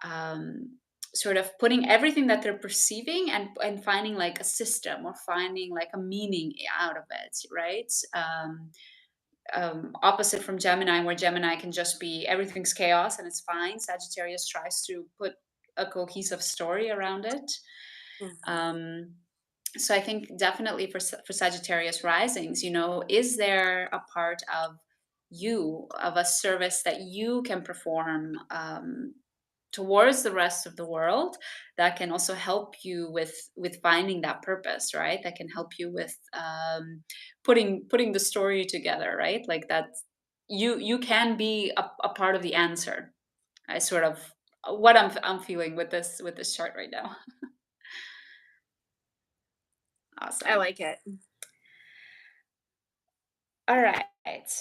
um, sort of putting everything that they're perceiving and finding like a system or finding like a meaning out of it, right? Opposite from Gemini, where Gemini can just be everything's chaos and it's fine. Sagittarius tries to put a cohesive story around it. Mhm. Um, so I think definitely for Sagittarius risings, is there a part of you, of a service that you can perform towards the rest of the world that can also help you with finding that purpose, right? That can help you with putting the story together, right? Like that you can be a part of the answer. I sort of what I'm feeling with this chart right now. I Awesome. like it. All right.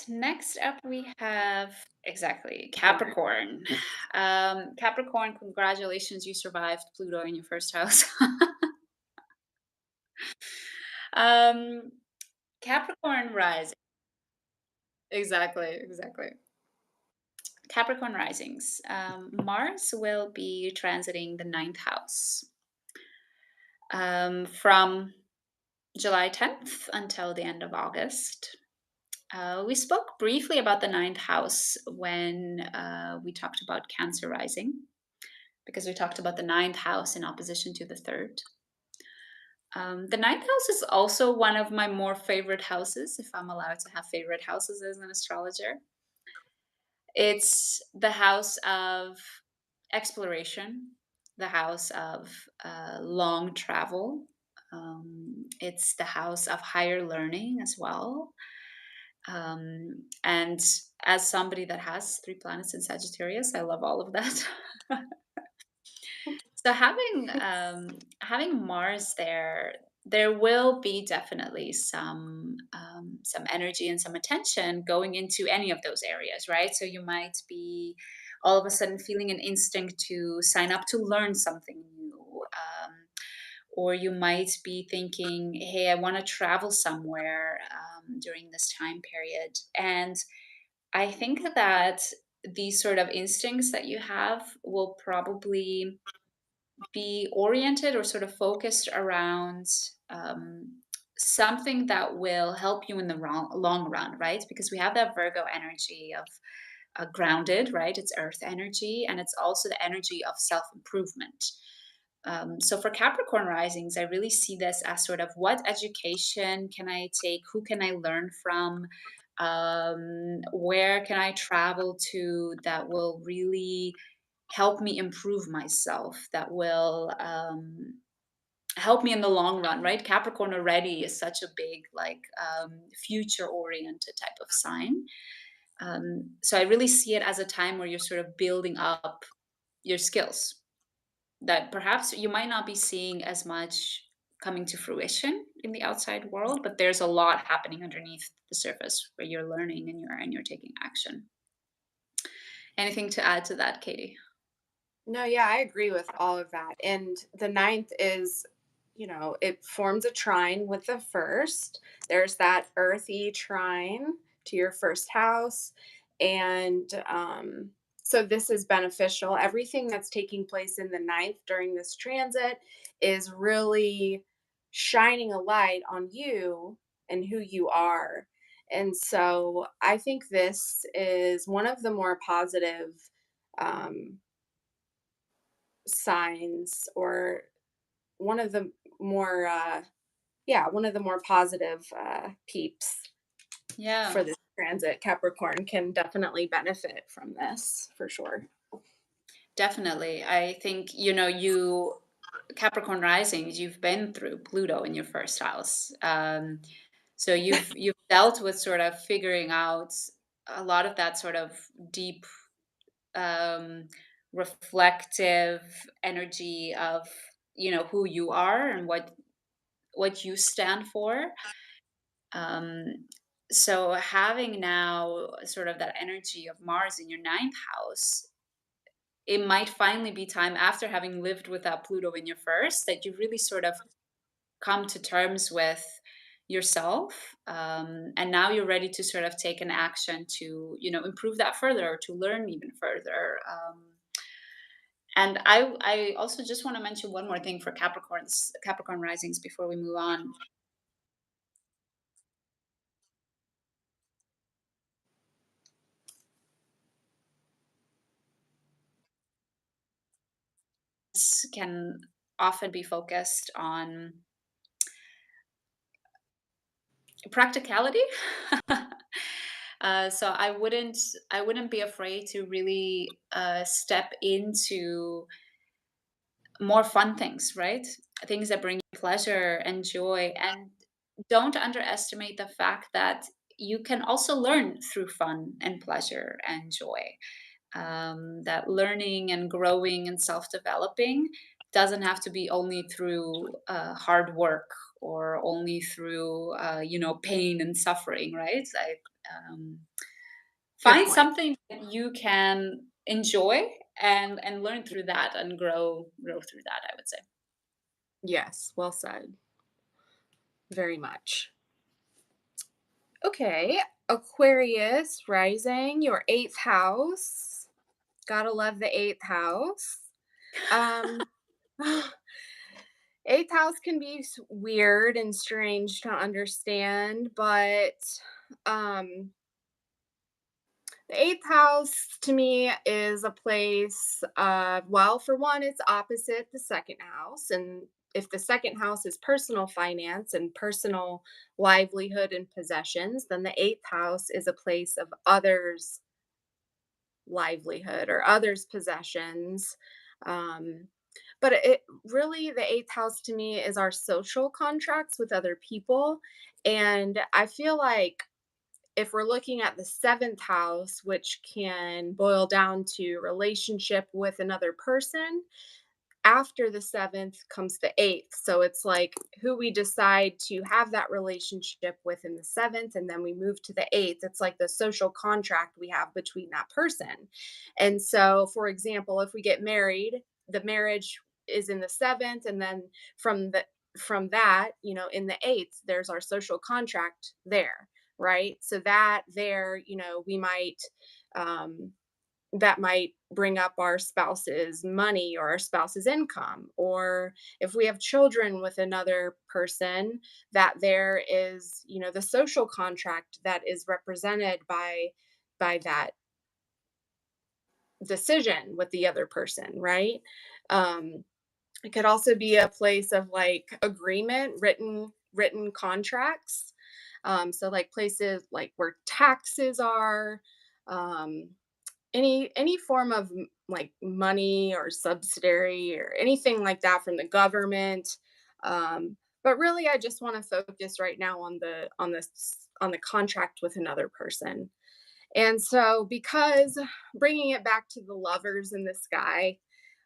Next up, we have exactly Capricorn. Capricorn. Capricorn, congratulations, you survived Pluto in your first house. um, Capricorn rising. Exactly. Capricorn risings. Mars will be transiting the ninth house from July 10th until the end of August. We spoke briefly about the ninth house when we talked about Cancer rising, because we talked about the ninth house in opposition to the third. The ninth house is also one of my more favorite houses, if I'm allowed to have favorite houses as an astrologer. It's the house of exploration, the house of long travel. It's the house of higher learning as well. And as somebody that has 3 planets in Sagittarius, I love all of that. So having Mars there, there will be definitely some energy and some attention going into any of those areas, right? So you might be all of a sudden feeling an instinct to sign up to learn something new. Or you might be thinking, hey, I want to travel somewhere during this time period. And I think that these sort of instincts that you have will probably be oriented or sort of focused around something that will help you in the long run, right? Because we have that Virgo energy of grounded, right? It's earth energy, and it's also the energy of self improvement. So for Capricorn risings, I really see this as sort of what education can I take? Who can I learn from? Where can I travel to that will really help me improve myself? That will help me in the long run, right? Capricorn already is such a big, like, future oriented type of sign. So I really see it as a time where you're sort of building up your skills that perhaps you might not be seeing as much coming to fruition in the outside world, but there's a lot happening underneath the surface where you're learning and you're taking action. Anything to add to that, Katie? No, yeah, I agree with all of that. And the ninth is, it forms a trine with the first. There's that earthy trine to your first house. And so this is beneficial. Everything that's taking place in the ninth during this transit is really shining a light on you and who you are. And so I think this is one of the more positive um, signs, or one of the more one of the more positive peeps Yeah, for this transit. Capricorn can definitely benefit from this for sure. definitely. I think, you Capricorn risings, you've been through Pluto in your first house. So you've dealt with sort of figuring out a lot of that sort of deep, um, reflective energy of who you are and what you stand for. Um, so having now sort of that energy of Mars in your ninth house, it might finally be time after having lived with that Pluto in your first that you really sort of come to terms with yourself, and now you're ready to sort of take an action to improve that further or to learn even further. And I also just want to mention one more thing for Capricorn risings before we move on. This can often be focused on practicality. So I wouldn't be afraid to really step into more fun things, right? Things that bring you pleasure and joy. And don't underestimate the fact that you can also learn through fun and pleasure and joy. That learning and growing and self developing doesn't have to be only through hard work or only through, pain and suffering, right? Good Find point. something that you can enjoy and learn through that and grow through that, I would say. Yes, well said. Very much. Okay, Aquarius rising, your eighth house. Gotta love the eighth house. Um, eighth house can be weird and strange to understand, but um, the eighth house to me is a place, well, for one, it's opposite the second house. And if the second house is personal finance and personal livelihood and possessions, then the eighth house is a place of others' livelihood or others' possessions. Um, but it really, the eighth house to me is our social contracts with other people. And I feel like if we're looking at the seventh house, which can boil down to relationship with another person, after the seventh comes the eighth. So it's like who we decide to have that relationship with in the seventh, and then we move to the eighth. It's like the social contract we have between that person. And so, for example, if we get married, the marriage is in the seventh, and then from the from that, in the eighth, there's our social contract there, right? So that there, we might um that might bring up our spouse's money or our spouse's income, or if we have children with another person, that there is, the social contract that is represented by that decision with the other person, right? um it could also be a place of like agreement, written contracts. So like places like where taxes are, um any form of like money or subsidiary or anything like that from the government. But really I just want to focus right now on the contract with another person. And so, because bringing it back to the lovers in the sky,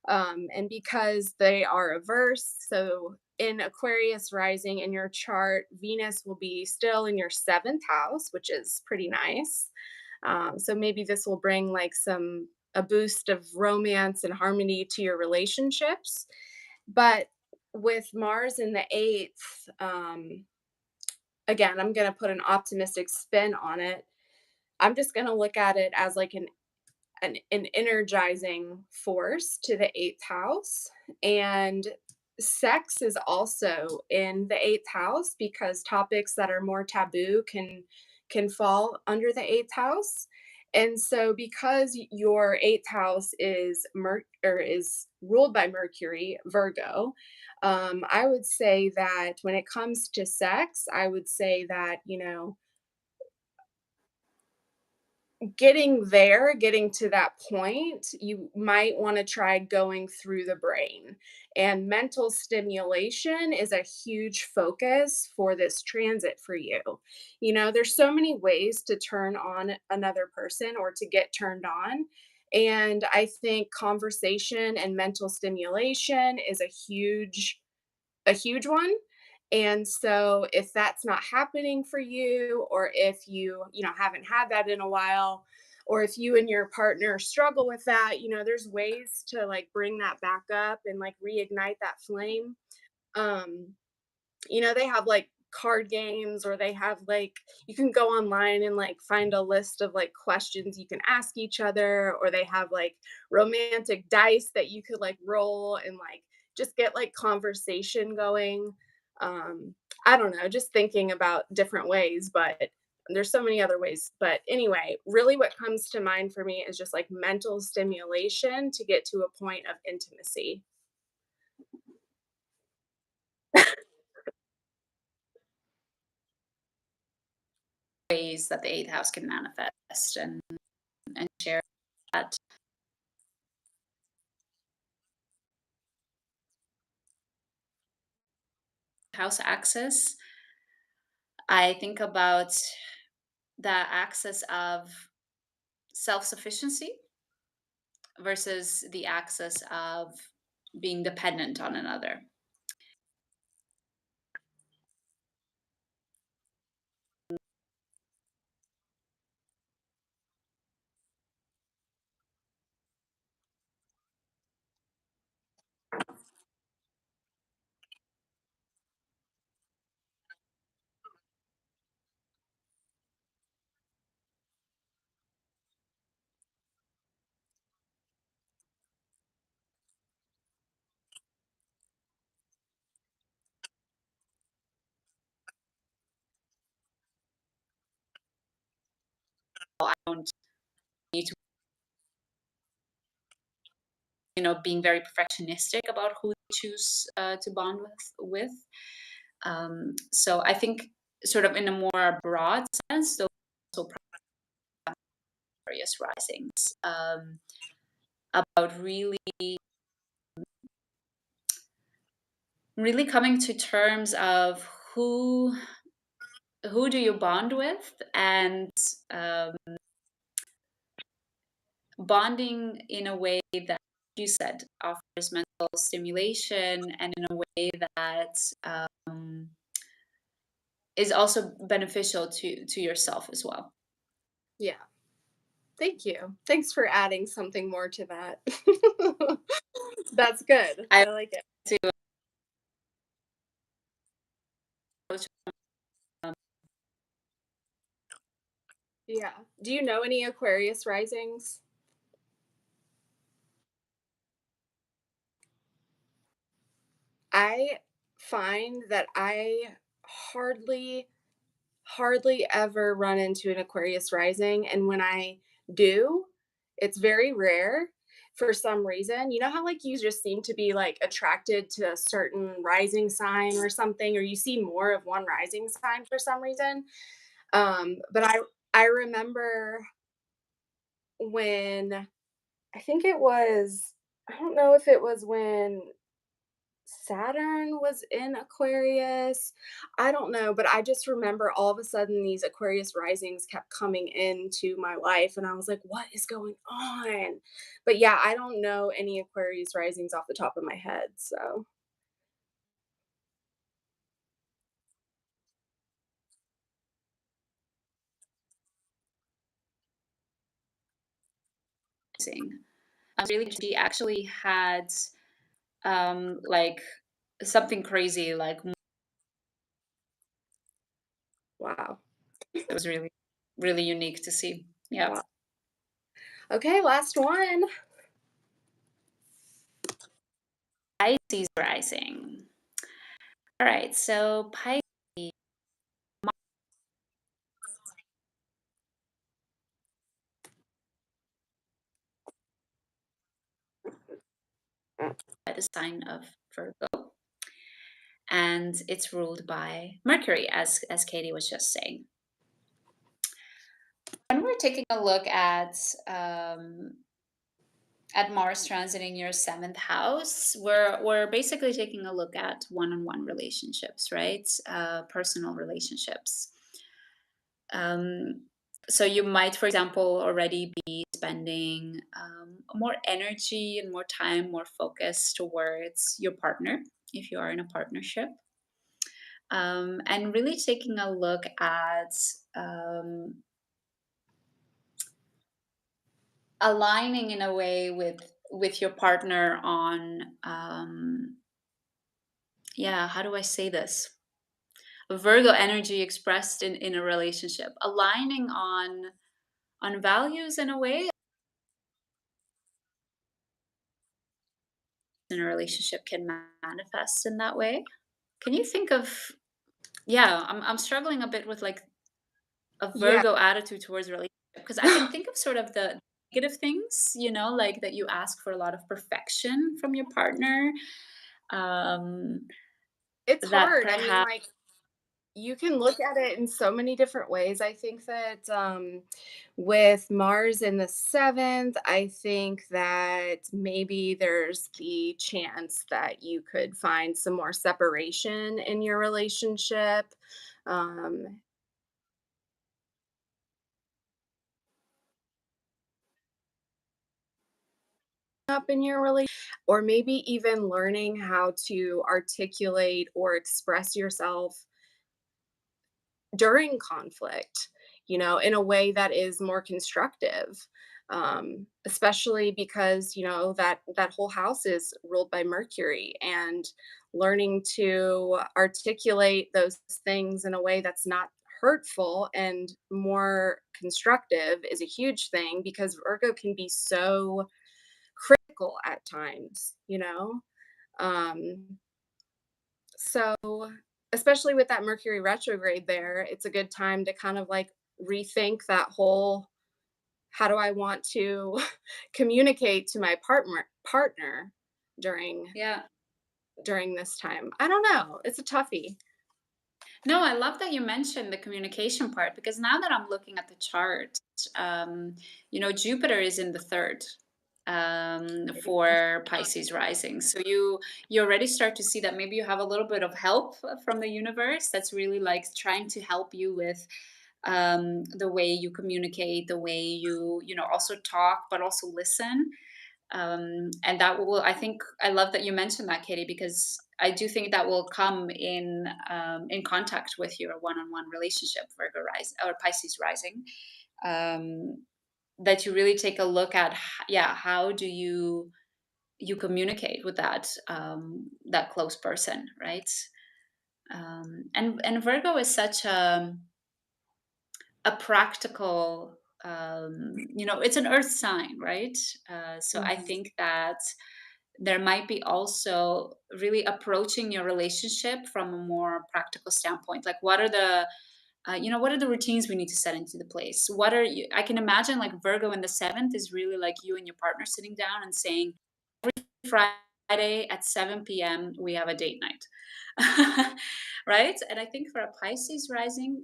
and because they are averse, so in Aquarius rising in your chart, Venus will be still in your seventh house, which is pretty nice. So maybe this will bring like a boost of romance and harmony to your relationships. But with Mars in the eighth, again, I'm going to put an optimistic spin on it. I'm just going to look at it as like an energizing force to the eighth house. And sex is also in the eighth house because topics that are more taboo can fall under the eighth house. And so because your eighth house is ruled by Mercury, Virgo, I would say that when it comes to sex, I would say that, getting to that point, you might want to try going through the brain. And mental stimulation is a huge focus for this transit for you. You know, there's so many ways to turn on another person or to get turned on. And I think conversation and mental stimulation is a huge one. And so if that's not happening for you, or if you know, haven't had that in a while, or if you and your partner struggle with that, you know, there's ways to like bring that back up and like reignite that flame. Um, you know, they have like card games, or they have like, you can go online and like find a list of like questions you can ask each other, or they have like romantic dice that you could like roll and like just get like conversation going. I don't know, just thinking about different ways, but there's so many other ways. But anyway, really what comes to mind for me is just like mental stimulation to get to a point of intimacy. Ways that the eighth house can manifest and share that house axis. I think about the axis of self-sufficiency versus the axis of being dependent on another. I don't need to, being very perfectionistic about who they choose to bond with. So I think, sort of in a more broad sense, those also various risings, about really coming to terms of who do you bond with, and um, bonding in a way that you said offers mental stimulation, and in a way that um, is also beneficial to yourself as well. Yeah. Thank you. Thanks for adding something more to that. That's good. I I like it. to Yeah. Do you know any Aquarius risings? I find that I hardly hardly ever run into an Aquarius rising, and when I do, it's very rare for some reason. You know how like you just seem to be like attracted to a certain rising sign or something, or you see more of one rising sign for some reason? But I remember when I think it was, I don't know if it was when Saturn was in Aquarius. I don't know, but I just remember all of a sudden these Aquarius risings kept coming into my life, and I was like, "What is going on?" But yeah, I don't know any Aquarius risings off the top of my head. So, sing. Really, she actually had like something crazy, like wow. it was really unique to see. Yeah. Wow. Okay, last one. Pisces rising. All right, so Pisces, by the sign of Virgo, and it's ruled by Mercury, as Katie was just saying. When we're taking a look at Mars transiting your seventh house, we're basically taking a look at one-on-one relationships, right? Personal relationships. Um, so you might, for example, already be spending more energy and more time, more focus towards your partner if you are in a partnership, and really taking a look at um, aligning in a way with your partner on yeah, how do I say this? Virgo energy expressed in a relationship, aligning on values in a way in a relationship can manifest in that way. Can you think of, yeah, I'm struggling a bit with like a Yeah. Virgo attitude towards relationship because I can think of sort of the negative things, like that you ask for a lot of perfection from your partner. Um, It's that hard. I mean, perhaps like, you can look at it in so many different ways. I think that with Mars in the seventh, I think that maybe there's the chance that you could find some more separation in your relationship. Um, up in your relationship, or maybe even learning how to articulate or express yourself during conflict, in a way that is more constructive. Especially because that whole house is ruled by Mercury, and learning to articulate those things in a way that's not hurtful and more constructive is a huge thing, because Virgo can be so critical at times. Um, so, especially with that Mercury retrograde there, it's a good time to kind of like rethink that whole, how do I want to communicate to my partner during yeah. during this time. I don't know. It's a toughie. No, I love that you mentioned the communication part because now that I'm looking at the chart, Jupiter is in the third for Pisces rising. So you already start to see that maybe you have a little bit of help from the universe that's really like trying to help you with the way you communicate, the way you also talk, but also listen. And that will, I think, I love that you mentioned that, Katie, because I do think that will come in contact with your one-on-one relationship, Virgo rise or Pisces rising. Um, that you really take a look at, yeah, how do you communicate with that close person, right? And Virgo is such a practical, it's an earth sign, right? So I Mhm. think that there might be also really approaching your relationship from a more practical standpoint. Like, what are the routines we need to set into the place? What are you? I can imagine like Virgo in the seventh is really like you and your partner sitting down and saying, Friday at 7 p.m. we have a date night. Right? And I think for a Pisces rising,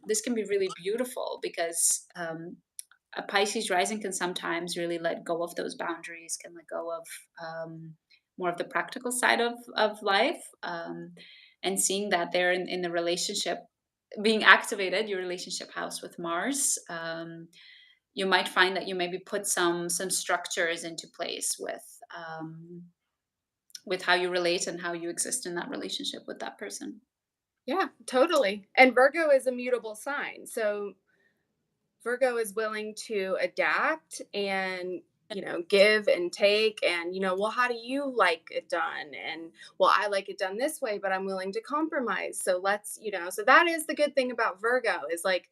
this can be really beautiful because a Pisces rising can sometimes really let go of those boundaries, can let go of more of the practical side of life, and seeing that they're in the relationship being activated, your relationship house with Mars. You might find that you maybe put some structures into place with how you relate and how you exist in that relationship with that person. Yeah, totally. And Virgo is a mutable sign. So Virgo is willing to adapt and, give and take, and, well, how do you like it done? And, well, I like it done this way, but I'm willing to compromise. So so that is the good thing about Virgo is like,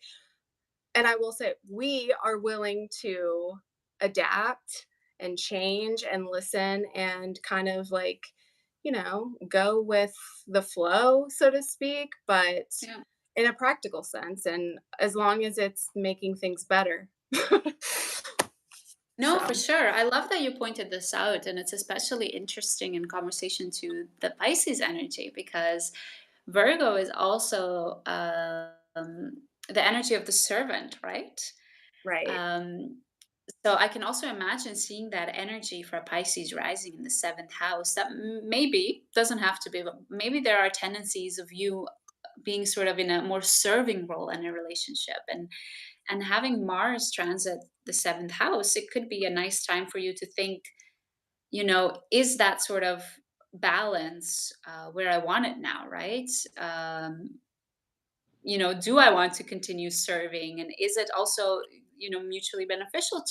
and I will say we are willing to adapt and change and listen and kind of like, go with the flow, so to speak, but Yeah. in a practical sense, and as long as it's making things better. No, for So, sure. I love that you pointed this out, and it's especially interesting in conversation to the Pisces energy because Virgo is also the energy of the servant, right? Right. Um, so I can also imagine seeing that energy for Pisces rising in the seventh house. That maybe doesn't have to be, but maybe there are tendencies of you being sort of in a more serving role in a relationship, and having Mars transit the seventh house. It could be a nice time for you to think, is that sort of balance where I want it now, right? Um, do I want to continue serving, and is it also mutually beneficial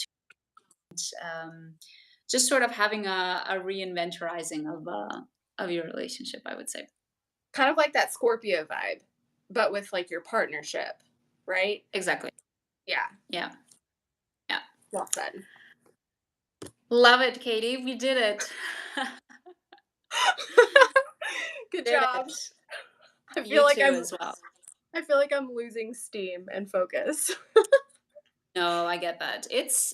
just sort of having a reinventorizing of your relationship, I would say. Kind of like that Scorpio vibe, but with like your partnership, right? Exactly. Yeah. Yeah. Yeah. Well said. Love it, Katie. We did it. Good Did job. it. I feel You like too I'm as well. I feel like I'm losing steam and focus. No, I get that. It's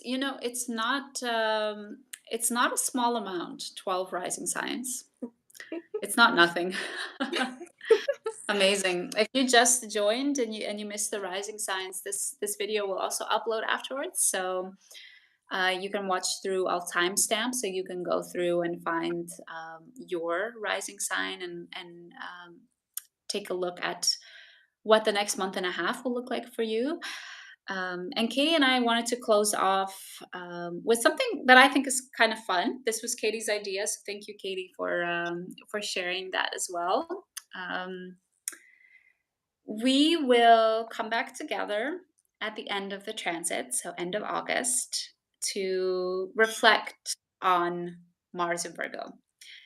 not a small amount, 12 rising signs. It's not nothing. Amazing. If you just joined and you missed the rising signs, this video will also upload afterwards. So you can watch through all timestamps, so you can go through and find your rising sign, and take a look at what the next month and a half will look like for you. And Katie and I wanted to close off with something that I think is kind of fun. This was Katie's idea, so thank you, Katie, for sharing that as well. Um, we will come back together at the end of the transit, so end of August, to reflect on Mars and Virgo.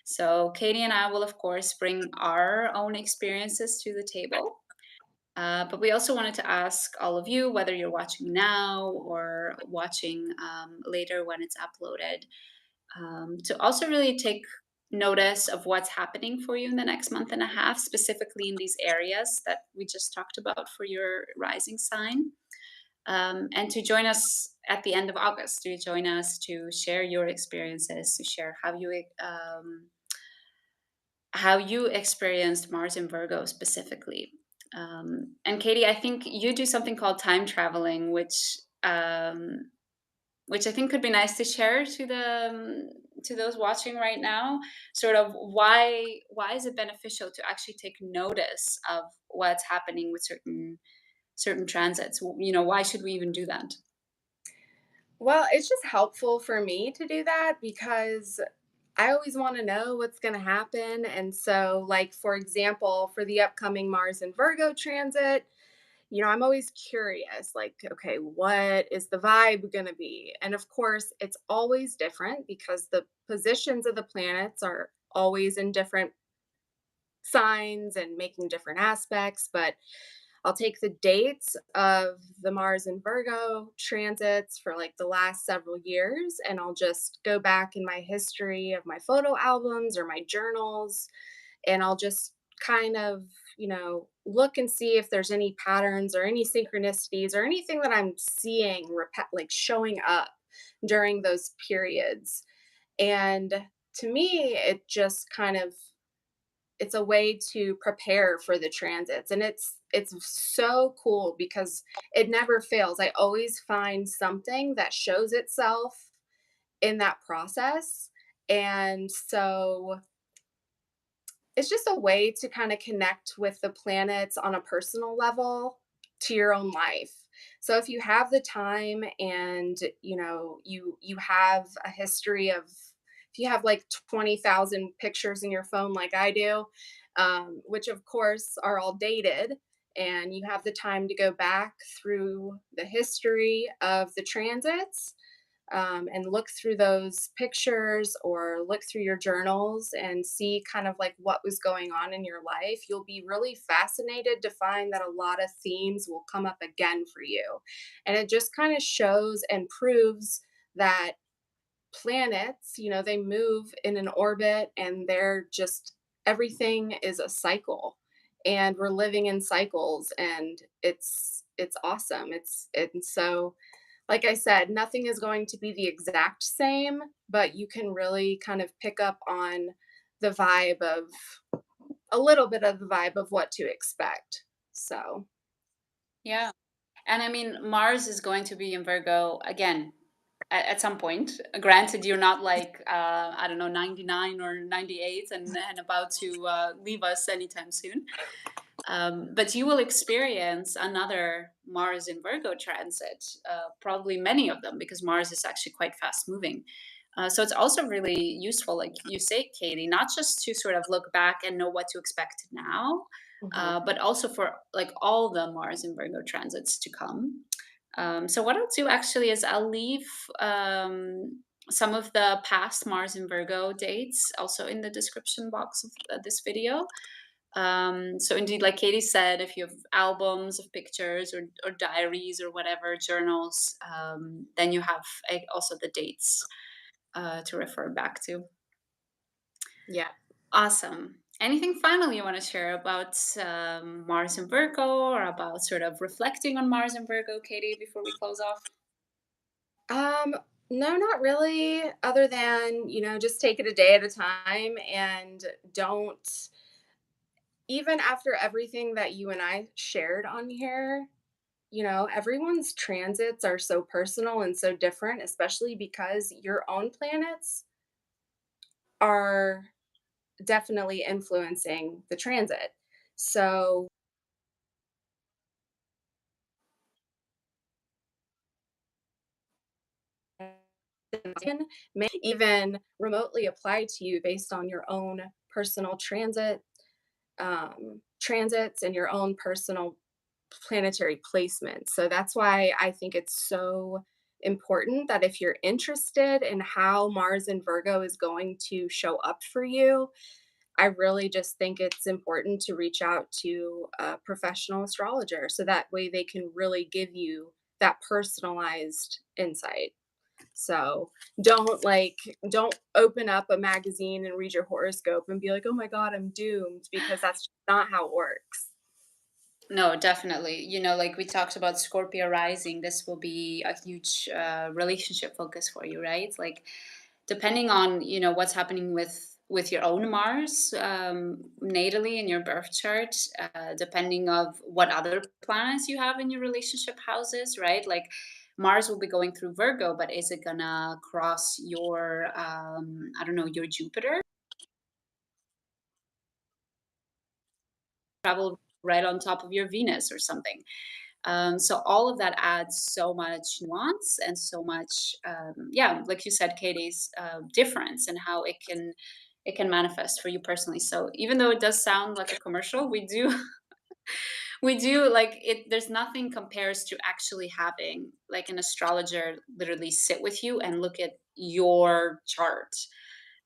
So, Katie and I will, of course, bring our own experiences to the table. But we also wanted to ask all of you, whether you're watching now or watching later when it's uploaded, to also really take notice of what's happening for you in the next month and a half, specifically in these areas that we just talked about for your rising sign. And to join us at the end of August, to join us to share your experiences, to share how you experienced Mars in Virgo specifically. And Katie, I think you do something called time traveling, which I think could be nice to share to those watching right now. Sort of why is it beneficial to actually take notice of what's happening with certain transits? Why should we even do that? Well, it's just helpful for me to do that because I always want to know what's going to happen. And so, like, for example, for the upcoming Mars and Virgo transit, I'm always curious, like, okay, what is the vibe going to be? And of course, it's always different because the positions of the planets are always in different signs and making different aspects. But I'll take the dates of the Mars and Virgo transits for like the last several years, and I'll just go back in my history of my photo albums or my journals, and I'll just kind of, look and see if there's any patterns or any synchronicities or anything that I'm seeing like showing up during those periods. And to me, it just kind of it's a way to prepare for the transits, and it's so cool because it never fails. I always find something that shows itself in that process. And so it's just a way to kind of connect with the planets on a personal level to your own life. So if you have the time and you have a history of, if you have like 20,000 pictures in your phone like I do, which of course are all dated, and you have the time to go back through the history of the transits, and look through those pictures or look through your journals and see kind of like what was going on in your life, you'll be really fascinated to find that a lot of themes will come up again for you. And it just kind of shows and proves that planets, they move in an orbit, and they're just, everything is a cycle, and we're living in cycles, and it's awesome. And so, like I said, nothing is going to be the exact same, but you can really kind of pick up on the vibe of a little bit of the vibe of what to expect. So, Yeah. And I mean, Mars is going to be in Virgo again at some point. Granted, you're not like, I don't know, 99 or 98 and about to leave us anytime soon. But you will experience another Mars in Virgo transit, probably many of them, because Mars is actually quite fast moving. So it's also really useful, like you say, Katie, not just to sort of look back and know what to expect now, Mhm. but also for like all the Mars in Virgo transits to come. So what I'll do actually is I'll leave some of the past Mars in Virgo dates also in the description box of this video. So indeed, like Katie said, if you have albums of pictures or diaries or whatever journals, then you have also the dates to refer back to. Yeah. Awesome. Anything final you want to share about Mars and Virgo, or about sort of reflecting on Mars and Virgo, Katie, before we close off? Um, no, not really, other than, just take it a day at a time and don't, even after everything that you and I shared on here, everyone's transits are so personal and so different, especially because your own planets are definitely influencing the transit. So, may even remotely apply to you based on your own personal transits and your own personal planetary placement. So that's why I think it's so important that if you're interested in how Mars and Virgo is going to show up for you, I really just think it's important to reach out to a professional astrologer so that way they can really give you that personalized insight. So don't open up a magazine and read your horoscope and be like, "Oh my god, I'm doomed," because that's just not how it works. No, definitely. You know, like we talked about Scorpio rising, this will be a huge relationship focus for you, right? Like depending on, what's happening with your own Mars natally in your birth chart, depending of what other planets you have in your relationship houses, right? Like Mars will be going through Virgo, but is it gonna cross your I don't know, your Jupiter? Travel right on top of your Venus or something. So all of that adds so much nuance and so much, yeah, like you said, Katie's difference and how it can manifest for you personally. So even though it does sound like a commercial, we do we do like it. There's nothing compares to actually having like an astrologer literally sit with you and look at your chart.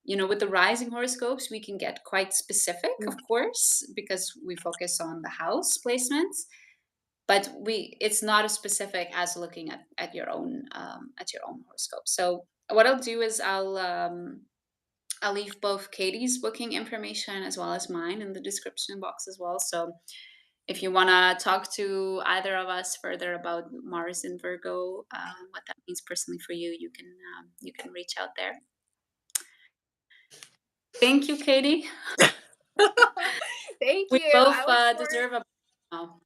You know, with the rising horoscopes, we can get quite specific, of course, because we focus on the house placements, but we it's not as specific as looking at your own horoscope. So what I'll do is I'll leave both Katie's booking information as well as mine in the description box as well. So if you want to talk to either of us further about Mars in Virgo, what that means personally for you, you can reach out there. Thank you, Katie. Thank We you. both I look forward. deserve a. Oh,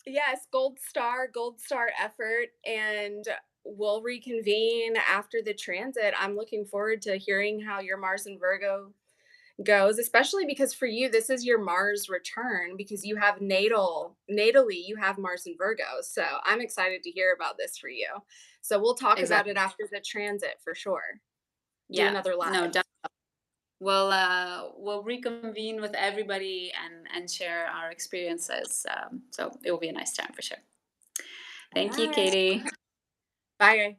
Yes, gold star effort, and we'll reconvene after the transit. I'm looking forward to hearing how your Mars and Virgo goes, especially because for you, this is your Mars return because you have natally, you have Mars and Virgo. So I'm excited to hear about this for you. So we'll talk about it exactly. after the transit for sure. Do Yeah. another No. live. We'll reconvene with everybody and share our experiences. So it will be a nice time for sure. All Thank you, right. Katie. Bye.